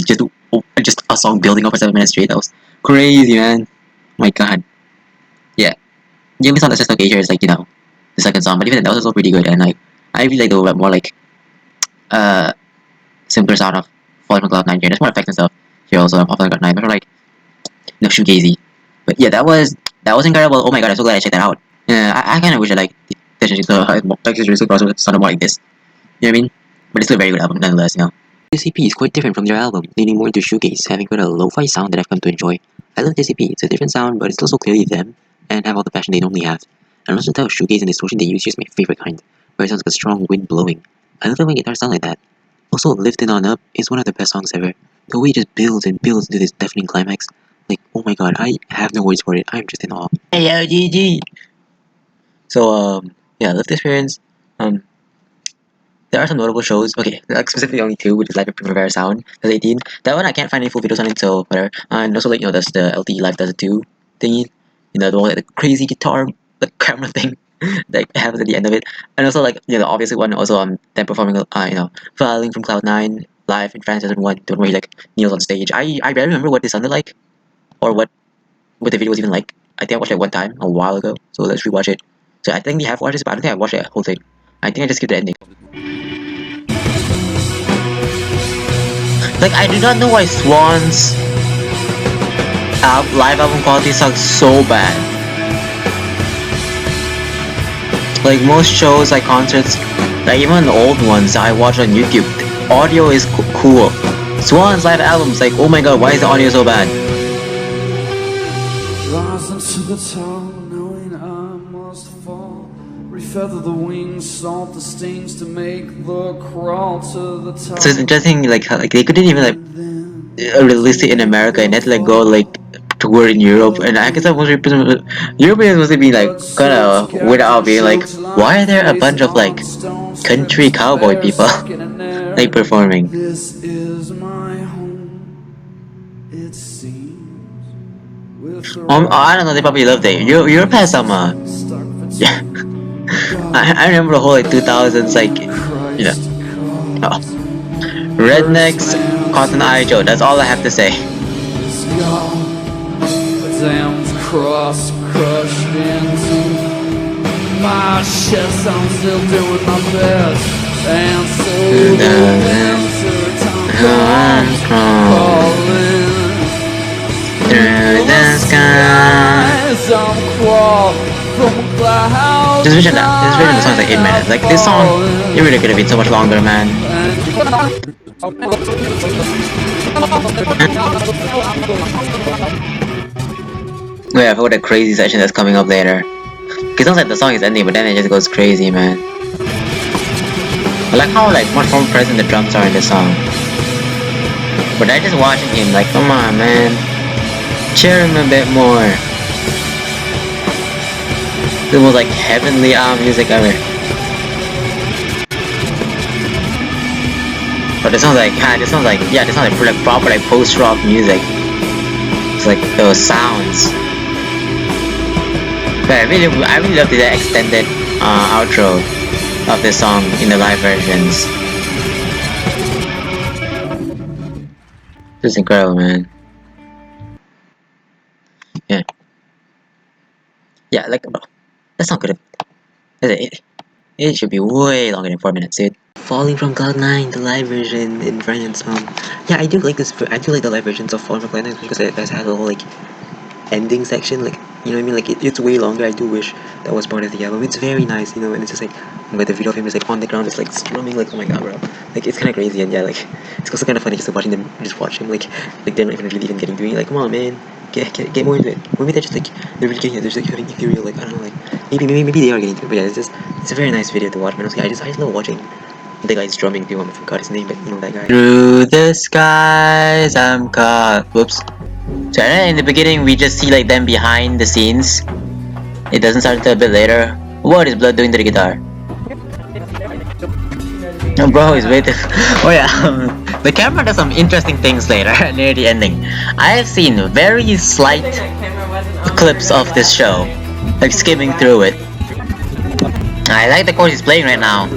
just a song building up for 7 minutes straight. That was crazy, man. My god. Yeah. The only song that's just okay here is like the second song, but even then, that was also pretty good. And like I really like the more like uh simpler sound of Falling from Cloud 9 here. There's more effects and stuff here also on Falling from Cloud 9, but like shoegazy. But yeah, that was incredible. Oh my god, I'm so glad I checked that out. Yeah, I kind of wish I like Texas Crossroads sounded more like this. You know what I mean? But it's still a very good album nonetheless. This EP is quite different from their album, leaning more into shoegaze, having quite a lo-fi sound that I've come to enjoy. I love this EP. It's a different sound, but it's still so clearly them, and have all the passion they normally have. And also the shoegaze and distortion they use is my favorite kind, where it sounds like a strong wind blowing. I love it when guitars sound like that. Also, Lifting On Up is one of the best songs ever. The way it just builds and builds to this deafening climax. Like, oh my god, I have no words for it. I'm just in awe. Hey yo, GG! So yeah, Lift Experience. There are some notable shows. Okay, like specifically only 2, which is Live at Primavera Sound, that's 18. That one I can't find any full videos on it, so whatever. And also like there's the LTE Live Does It Too thingy. The one like the crazy guitar, the camera thing that happens at the end of it. And also like the obvious one also them performing Falling from Cloud 9 live in France 2001, the one where he like kneels on stage. I barely remember what this sounded like, or what the video was even like. I think I watched it one time a while ago, so let's rewatch it. So I think they have watched this, but I don't think I watched the whole thing. I think I just skipped the ending. Like, I do not know why Swan's live album quality sucks so bad. Like, most shows, like concerts, like even the old ones that I watch on YouTube, the audio is cool. Swan's live albums, like, oh my god, why is the audio so bad? Rising to the top, knowing I must fall. Refeather the wings, salt the stings to make the crawl to the top. So it's interesting, like they couldn't even like release it in America and had to like go like tour in Europe, and I guess that was Europeans must have been like kind of weirded out, being like, why are there a bunch of like country cowboy people like performing? This is my home. it seems. With the I don't know, they probably loved it. You're past some stuck yeah. between I remember the whole like 2000s like you know. Christ Oh. calls. Rednecks, Cotton Eye Joe. That's all I have to say. Is gone. A damned cross crushed into my chest. I'm still doing my best. And so the winter time calling Through the sky. I'm crawl from a cloud. Just vision that. This vision the song's like 8 minutes. Like this song, it really could have been so much longer, man. Oh yeah, I forgot the crazy section that's coming up later. Cause it sounds like the song is ending, but then it just goes crazy, man. I like how like much more present the drums are in the song. But I just watching him like, come on, man, cheer him a bit more. The most like heavenly music ever. But this sounds like, this sounds like proper like post-rock music. It's like those sounds. But I really love the extended outro of this song in the live versions. This is incredible, man. Yeah. Yeah, like, bro, that's not good. It should be way longer than 4 minutes, dude. Falling from Cloud 9, the live version in France. Yeah, I do like this. I do like the live versions of Falling from Cloud 9 because it has a whole like ending section. Like, you know what I mean? Like it's way longer. I do wish that was part of the album. It's very nice, you know. And it's just like, with the video of him is like on the ground, it's like strumming. Like, oh my god, bro. Like it's kind of crazy. And yeah, like it's also kind of funny just watching them, just watch him. Like they're not even getting to it. Like, come on, man. Get more into it. Maybe they're just like they're really getting it. They're just like having ethereal, like I don't know, like maybe they are getting into it. But yeah, it's a very nice video to watch, man. I just love watching the guy's drumming too. I forgot his name, but you know that guy. Through the skies, I'm caught. Whoops. So in the beginning, we just see like them behind the scenes. It doesn't start until a bit later. What is Blood doing to the guitar? Oh, bro, he's waiting. Oh yeah, the camera does some interesting things later near the ending. I have seen very slight clips of this show, like skimming through it. I like the chord he's playing right now.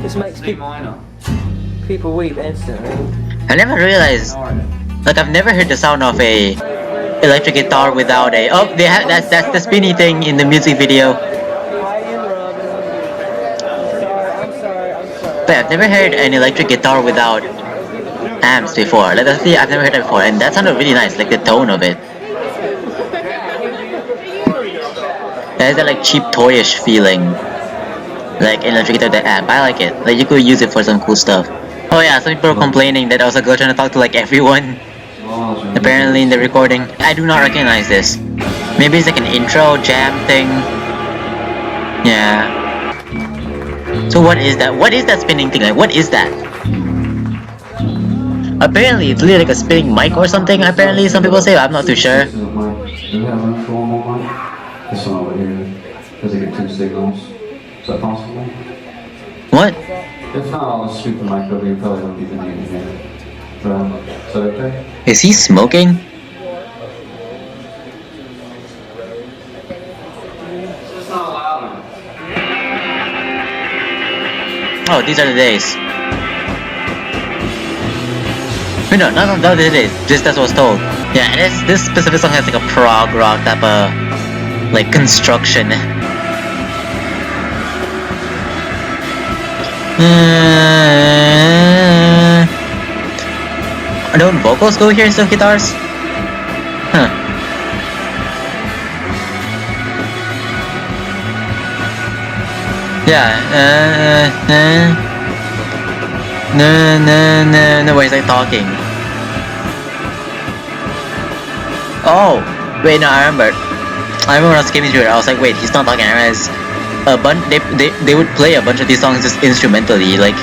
This makes people weep instantly. I never realized, like I've never heard the sound of a electric guitar without a. Oh, they have that's the spinny thing in the music video. But I've never heard an electric guitar without amps before. Like that's I've never heard that before, and that sounded really nice. Like the tone of it. It has that like cheap toyish feeling. Like an electric guitar with the amp. I like it. Like you could use it for some cool stuff. Oh yeah, some people are complaining that I was a girl trying to talk to like everyone. Apparently in the recording. I do not recognize this. Maybe it's like an intro jam thing. Yeah. So what is that? What is that spinning thing? Like what is that? Apparently it's literally like a spinning mic or something. Apparently some people say, I'm not too sure. This one over here, does it get 2 signals? Is that possible? What? If not, I'll just sweep the mic over here, probably don't even need it here. Is that okay? Is he smoking? It's not allowed. Oh, these are the days. Wait, no, not the days. Just that's what I was told. Yeah, and this specific song has like a prog rock type of like construction. Don't vocals go here instead of guitars? Huh. Yeah, no, wait, it's like talking. Oh, wait, no, I remember when I was skimming through it, I was like, wait, he's not talking. I realized they would play a bunch of these songs just instrumentally, like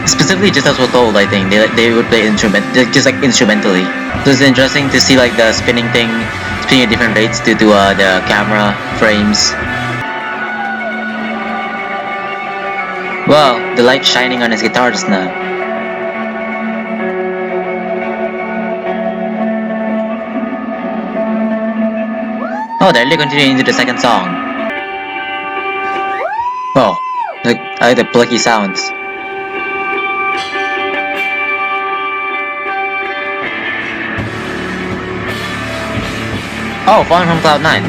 specifically just as we're told. I think they would play just like instrumentally. So it's interesting to see like the spinning thing, spinning at different rates due to the camera frames. Wow, the light shining on his guitar just now. Oh, they're really continuing into the second song. Oh, like I like the plucky sounds. Oh, Falling from Cloud 9.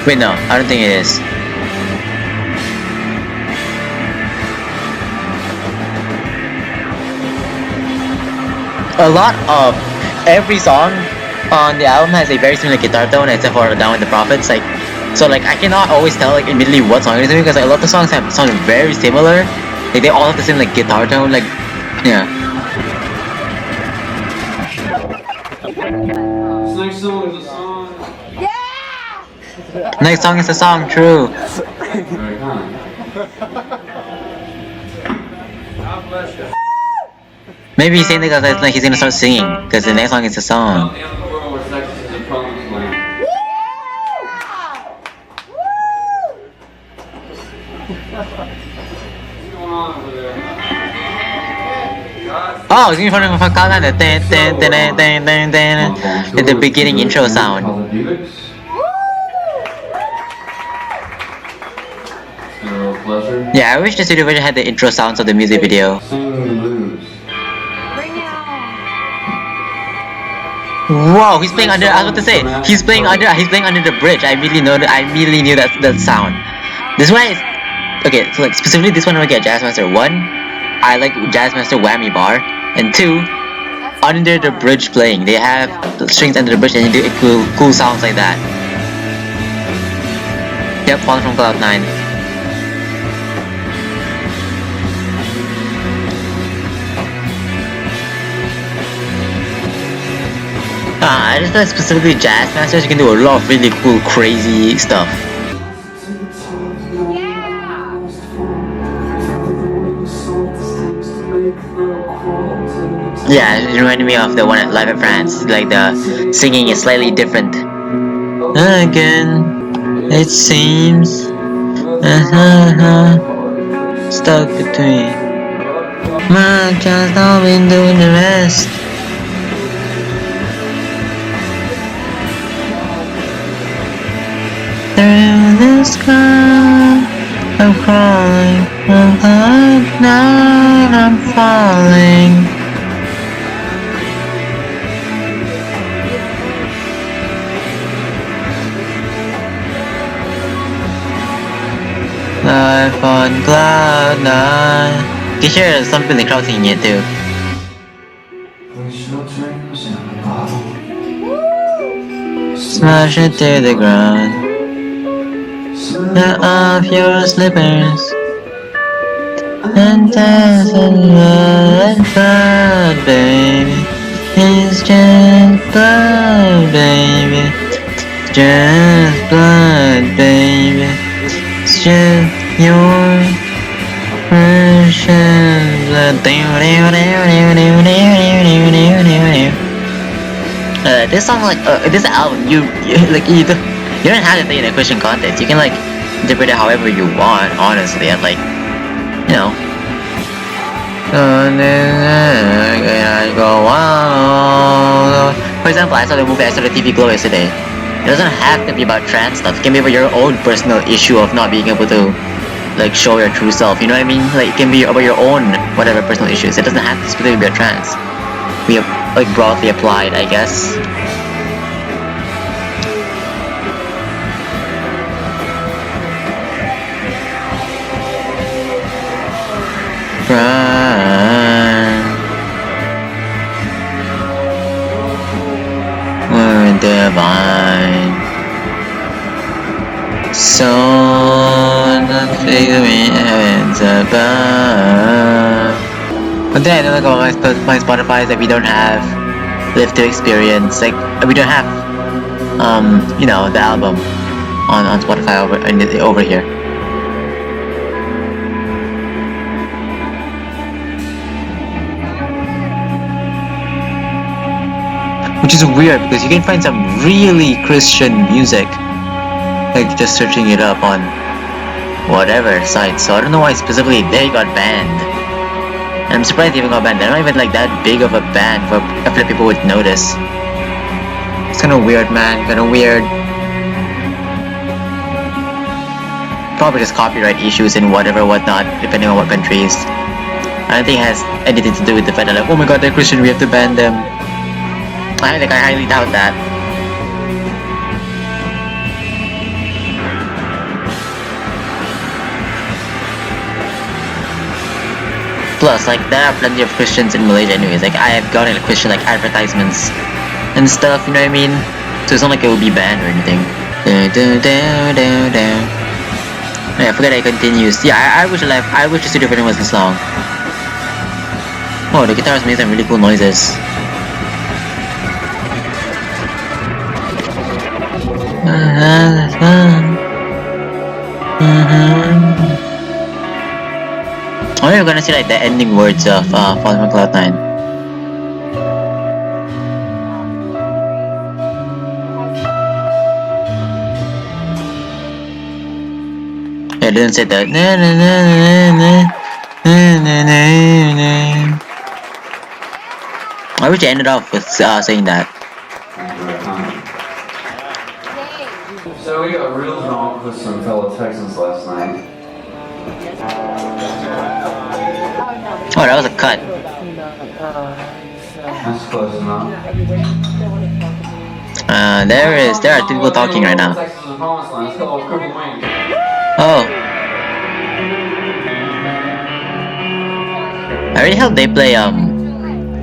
Wait, no, I don't think it is. A lot of every song on the album has a very similar guitar tone except for Down with the Prophets. Like, so like I cannot always tell like immediately what song it is because like, a lot of the songs sound very similar. Like they all have the same like guitar tone. Like, yeah. This next song is a song. Next song is a song. True. Very kind. God bless you. Maybe he's saying that because like he's gonna start singing because the next song is a song. Out the end of the world where sex is a promised land. What's going on over there? Oh, it's in front of Cloud 9. At the beginning intro sound. Pleasure. Yeah, I wish the studio version had the intro sounds of the music video. Sing the blues. Whoa, he's playing under. I was about to say he's playing under the bridge. I immediately knew that sound. This one is okay. So like specifically this one, I get Jazzmaster 1. I like Jazzmaster Whammy Bar, and 2, under the bridge playing. They have the strings under the bridge, and you do cool sounds like that. Yep, Falling from Cloud 9. I just like specifically jazz masters, you can do a lot of really cool, crazy stuff. Yeah, it reminded me of the one at Live at France. Like the singing is slightly different. Again, it seems stuck between. My just now been doing the rest. Through the sky, I'm crawling, at night I'm falling. Life on cloud 9. You can hear some people in the crowd singing it too. Smash it to the ground. Off your slippers and dance in blood, baby. It's just blood, baby. Just blood, baby. It's just your precious blood. This song, like this album, you don't have to think in a Christian context. You can like interpret it however you want, honestly. And like, you know. For example, I saw the TV Glow yesterday. It doesn't have to be about trans stuff. It can be about your own personal issue of not being able to like show your true self. You know what I mean? Like it can be about your own whatever personal issues. It doesn't have to specifically be about trans. We like broadly applied, I guess. We're divine. So the figuring heavens above. One thing I don't like about my Spotify is that we don't have Live to Experience. Like we don't have you know, the album on Spotify over here. Which is weird because you can find some really Christian music, like just searching it up on whatever site. So I don't know why specifically they got banned. And I'm surprised they even got banned. They're not even like that big of a band for I feel like people would notice. It's kind of weird, man. Kind of weird. Probably just copyright issues and whatnot, depending on what countries. I don't think it has anything to do with the fact that like, oh my god, they're Christian, we have to ban them. I highly doubt that. Plus, like, there are plenty of Christians in Malaysia anyways. Like, I have gotten Christian, like, advertisements and stuff, you know what I mean? So it's not like it will be banned or anything. Yeah, I forget it continues. Yeah, I wish the studio version was this long. Oh, the guitars make some really cool noises. Oh, you're gonna see like the ending words of Falling from Cloud 9. It didn't say that. I wish I ended off with saying that. So we got real drunk with some fellow Texans last night. Oh, that was a cut. That's close enough. There are two people talking right now. Texas is the promised land. It's called Cripple Wings. Oh. I really hope they play,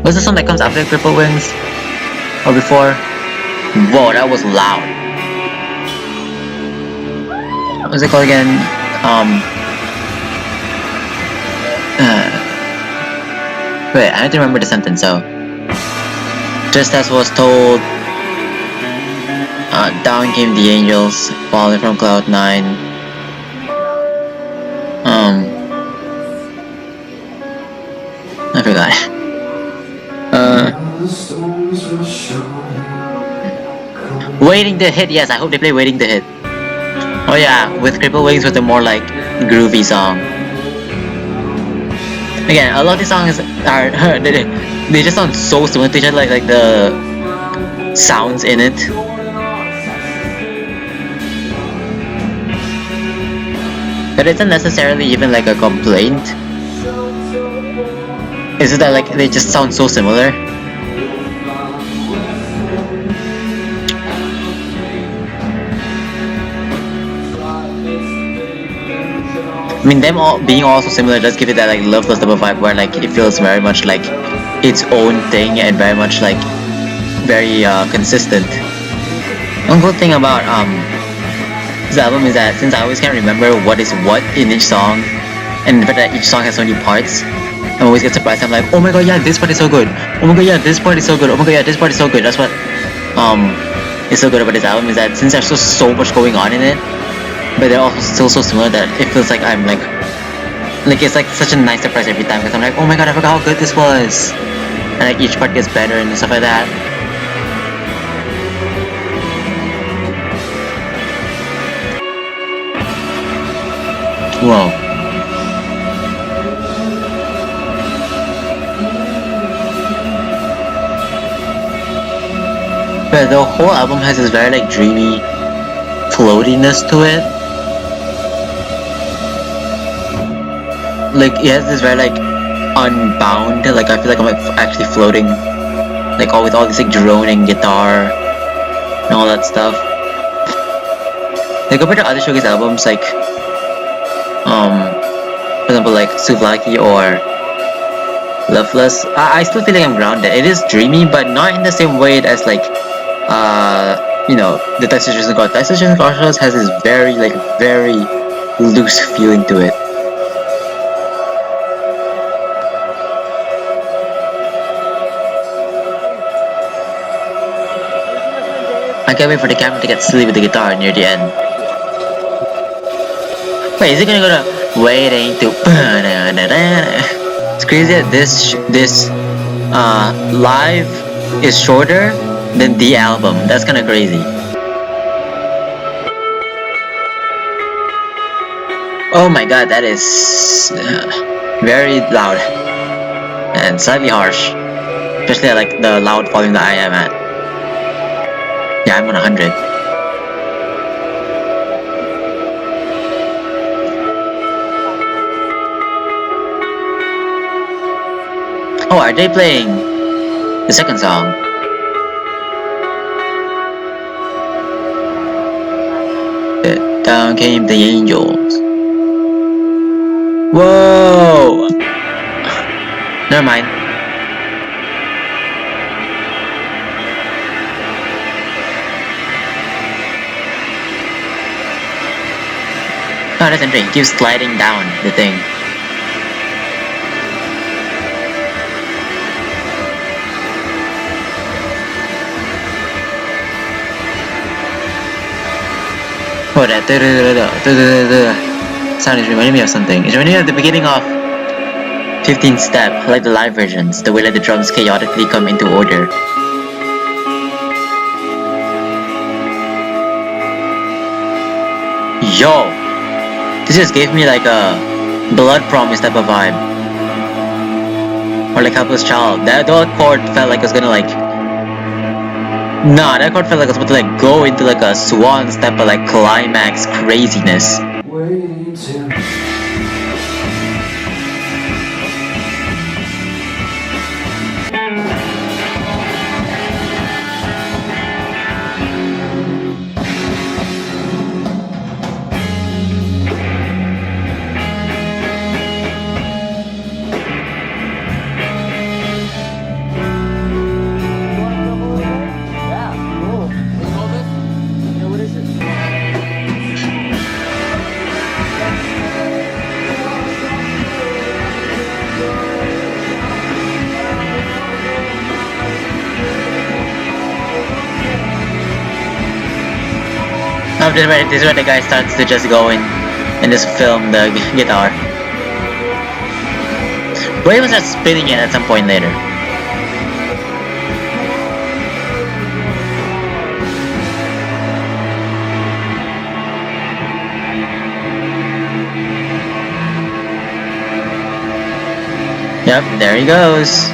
what's the song that comes after Cripple Wings? Or before? Whoa, that was loud. What's it called again? Wait, I have to remember the sentence, so. Just as was told, down came the angels, falling from Cloud 9. I forgot. Waiting to Hit, yes, I hope they play Waiting to Hit. Oh yeah, with Cripple Wings with a more like groovy song. Again, a lot of these songs are they just sound so similar to each other, like the sounds in it. But it's not necessarily even like a complaint. It's just that like they just sound so similar. I mean, them all being also similar does give it that like Love Plus Double vibe, where like it feels very much like its own thing and very much like very consistent. One cool thing about this album is that since I always can't remember what is what in each song, and the fact that each song has so many parts, I always get surprised. I'm like, oh my god, yeah, this part is so good. Oh my god, yeah, this part is so good. Oh my god, yeah, this part is so good. That's what is so good about this album, is that since there's so much going on in it, but they're also still so similar that it feels like I'm like it's like such a nice surprise every time, because I'm like, oh my god, I forgot how good this was, and like each part gets better and stuff like that. Whoa. But the whole album has this very like dreamy floatiness to it. Like it has this very like unbound, like I feel like I'm like actually floating, like all with all this like droning guitar and all that stuff. Like compared to other showcase albums, like for example like Souvlaki or Loveless, I still feel like I'm grounded. It is dreamy, but not in the same way as like you know, the Texas and God. Texas and God has this very like very loose feeling to it. I can't wait for the camera to get silly with the guitar near the end. Wait, is it gonna go to waiting to? It's crazy that this live is shorter than the album. That's kind of crazy. Oh my god, that is very loud. and slightly harsh, especially at like the loud volume that I am at. Yeah, I'm on 100. Oh, are they playing the second song? Down came the angels. Whoa! Never mind. Oh, that's interesting. It keeps sliding down the thing. Oh, that sound is reminding me of something. It's reminding me of the beginning of 15th Step, like the live versions, the way that the drums chaotically come into order. Yo! This just gave me like a Blood Promise type of vibe. Or like Helpless Child. That chord felt like it was gonna like... Nah, that chord felt like it was about to like go into like a swan step of like climax craziness. Waiting to Oh, this is where the guy starts to just go in and just film the guitar. But he was just spinning it at some point later. Yep, there he goes.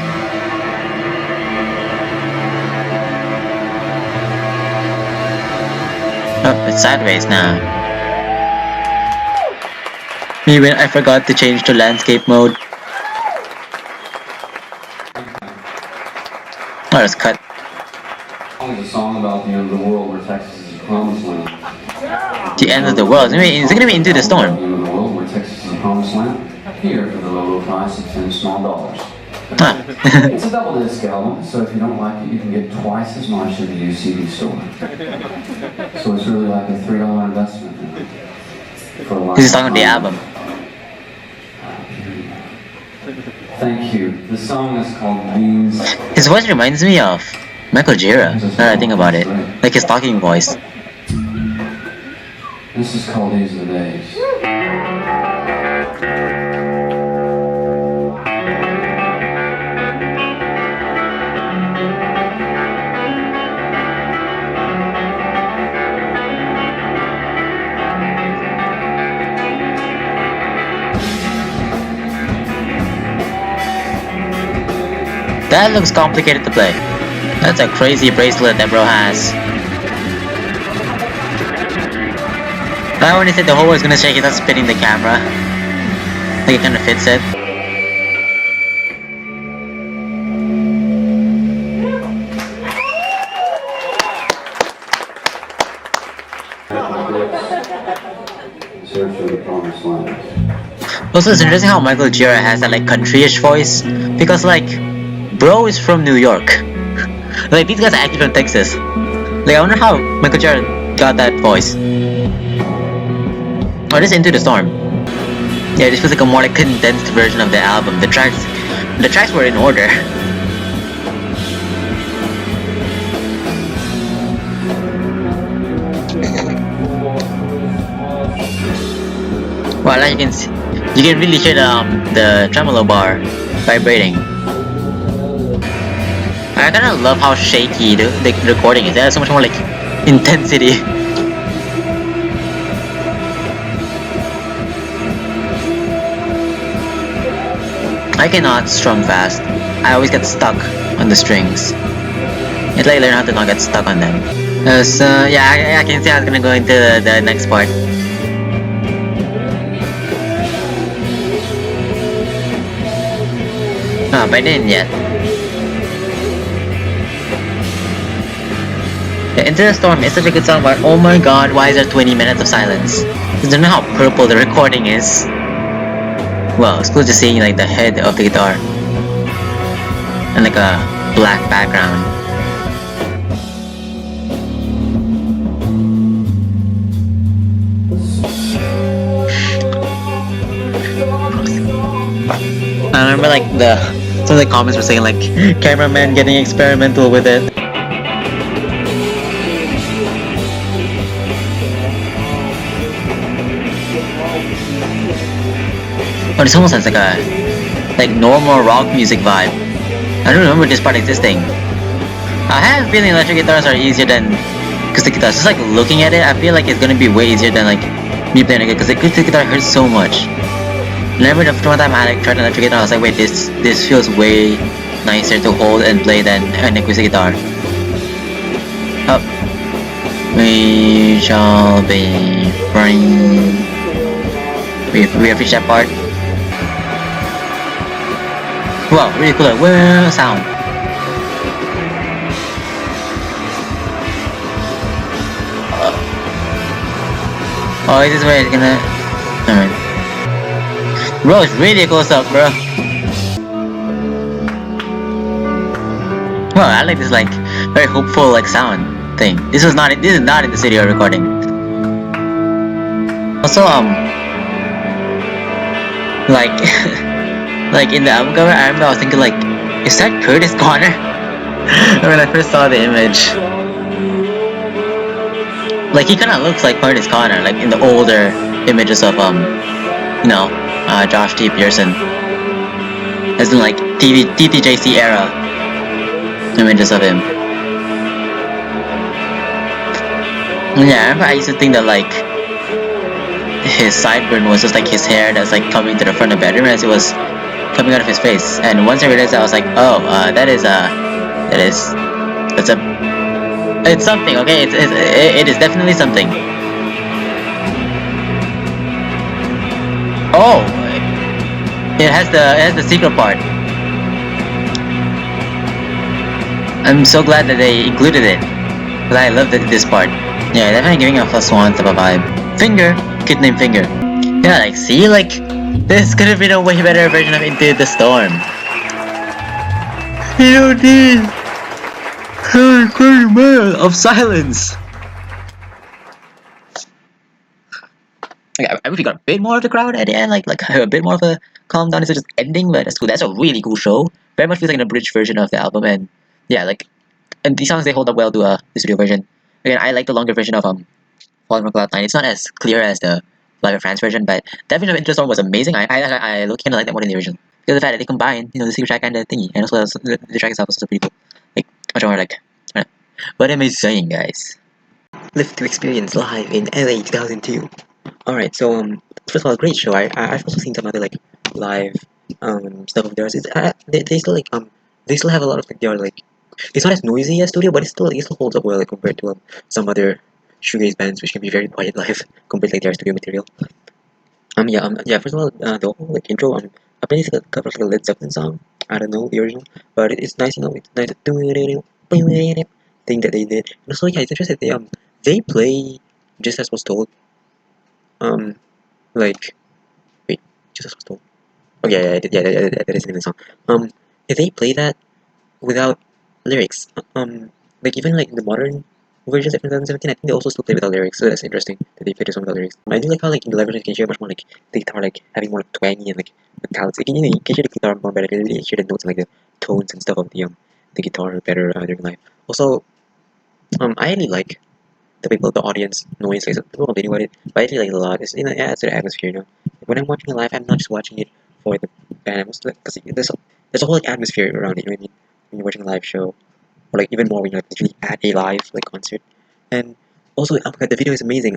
Oh, it's sideways now. Even I forgot to change to landscape mode. Oh, it's cut. It's a song about the end of the world where Texas is a promised land. The end of the world. Is it gonna be Into the Storm? The end of the world where Texas is a promised land. Here for the low price of $10 small. Huh. It's a double disc album, so if you don't like it, you can get twice as much at the used CD store. So it's really like a $3 investment. For a This is talking about the album. Thank you. The song is called Beans. His voice reminds me of Michael Gira, now that I think about it. Like his talking voice. This is called These Are the Days. That looks complicated to play. That's a crazy bracelet that bro has. But when he said the whole was gonna shake, he starts spinning the camera. Like it kinda fits it. Search for the promised land. Also, it's interesting how Michael Gira has that like countryish voice. Because like, bro is from New York. Like these guys are actually from Texas. Like I wonder how Michael Gira got that voice. Oh, this is Into the Storm. Yeah, this was like a more like condensed version of the album. The tracks were in order. Well, like you can really hear the tremolo bar vibrating. I kind of love how shaky the recording is. It has so much more like intensity. I cannot strum fast. I always get stuck on the strings. It's like learn how to not get stuck on them. So yeah, I can see how it's gonna go into the next part. Oh, but I didn't yet. The Into the Storm is such a good song, but oh my god, why is there 20 minutes of silence? I don't know how purple the recording is. Well, it's cool just seeing like the head of the guitar and like a black background. I remember like some of the comments were saying like cameraman getting experimental with it. Oh, this almost has like a normal rock music vibe. I don't remember this part existing. I have a feeling electric guitars are easier than acoustic guitars. Just like looking at it, I feel like it's gonna be way easier than like me playing it because the acoustic guitar hurts so much. And I remember the one time I tried an electric guitar, I was like, wait, this feels way nicer to hold and play than an acoustic guitar. Oh, we shall be free. We have reached that part. Wow, really cool. Where sound? Oh, this is where it's gonna. Alright. Bro, it's really close up, bro. Well, I like this like very hopeful like sound thing. This is not in the studio recording. Also, like like in the album cover, I remember I was thinking like, is that Curtis Connor? When I first saw the image. Like he kinda looks like Curtis Connor, like in the older images of Josh T. Pearson. As in like TTJC era images of him. Yeah, I remember I used to think that like his sideburn was just like his hair that's like coming to the front of the bedroom as it was coming out of his face. And once I realized that, I was like, oh, it's something, okay? It is definitely something. Oh, it has the secret part. I'm so glad that they included it, because I love this part. Yeah, definitely giving a +1 type of vibe. Finger, kid named Finger. Yeah, like see, like this could have been a way better version of Into the Storm. You don't need 30 minutes of silence. I wish we got a bit more of the crowd at the end, like a bit more of a calm down instead of just ending, but that's cool. That's a really cool show. Very much feels like an abridged version of the album, and yeah, like, and these songs they hold up well to the studio version. Again, I like the longer version of Falling from Cloud 9. It's not as clear as the Live in France version, but that version of Into the Storm was amazing. I look kind of like that more than the original because of the fact that they combine, the secret track and the thingy, and also the track itself is also pretty cool. Like much more like, what am I saying, guys? Live to experience live in LA 2002. Alright, so first of all, great show. I've also seen some other like live stuff of theirs. They still like they still have a lot of like, they are like, it's not as noisy as studio, but it still holds up well like compared to some other shoegaze bands which can be very quiet live compared to like their studio material. First of all, the whole like intro apparently it's a cover of like a Led Zeppelin song. I don't know the original, but it's nice, it's nice thing that they did. And also, yeah, it's interesting that they play Just As Was Told. Like, wait, Just As Was Told. Oh yeah, that is in the song. If they play that without lyrics, like even like the modern versions of 2017, I think they also still play without lyrics. So that's interesting that they play this one without lyrics. I do like how like in the live version you can hear much more like the guitar like having more like twangy and like metallic. You can hear the guitar more better. You can really hear the notes and like the tones and stuff of the guitar better during live. Also, I really like the people, the audience noise. Like people don't video about it, but I really like it a lot. It's it adds to the atmosphere. When I'm watching it live, I'm not just watching it for the band. Because there's a whole like atmosphere around it. You know what I mean? When you're watching a live show, or like even more when you're like literally at a live like concert. And also, oh my god, the video is amazing.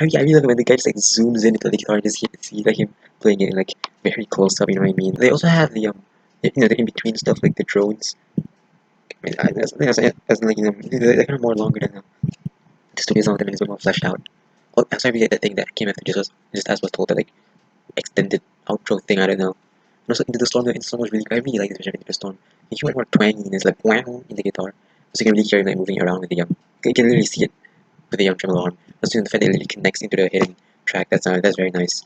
I really love it when the guy just like zooms in into the guitar and just see like him playing it like very close up. You know what I mean? They also have the the in between stuff like the drones. I mean, as like they're kind of more longer than the studio song. I mean, it's a bit more fleshed out. Oh, I'm sorry, that thing that came after just as was told that like extended outro thing. I don't know. And also the song was really great. I really like this version of the storm. You hear it more twangy and it's like wow in the guitar, so you can really hear him like moving around with the you can literally see it with the tremolo arm. Also, the fact that it really connects into the hidden track. That's very nice.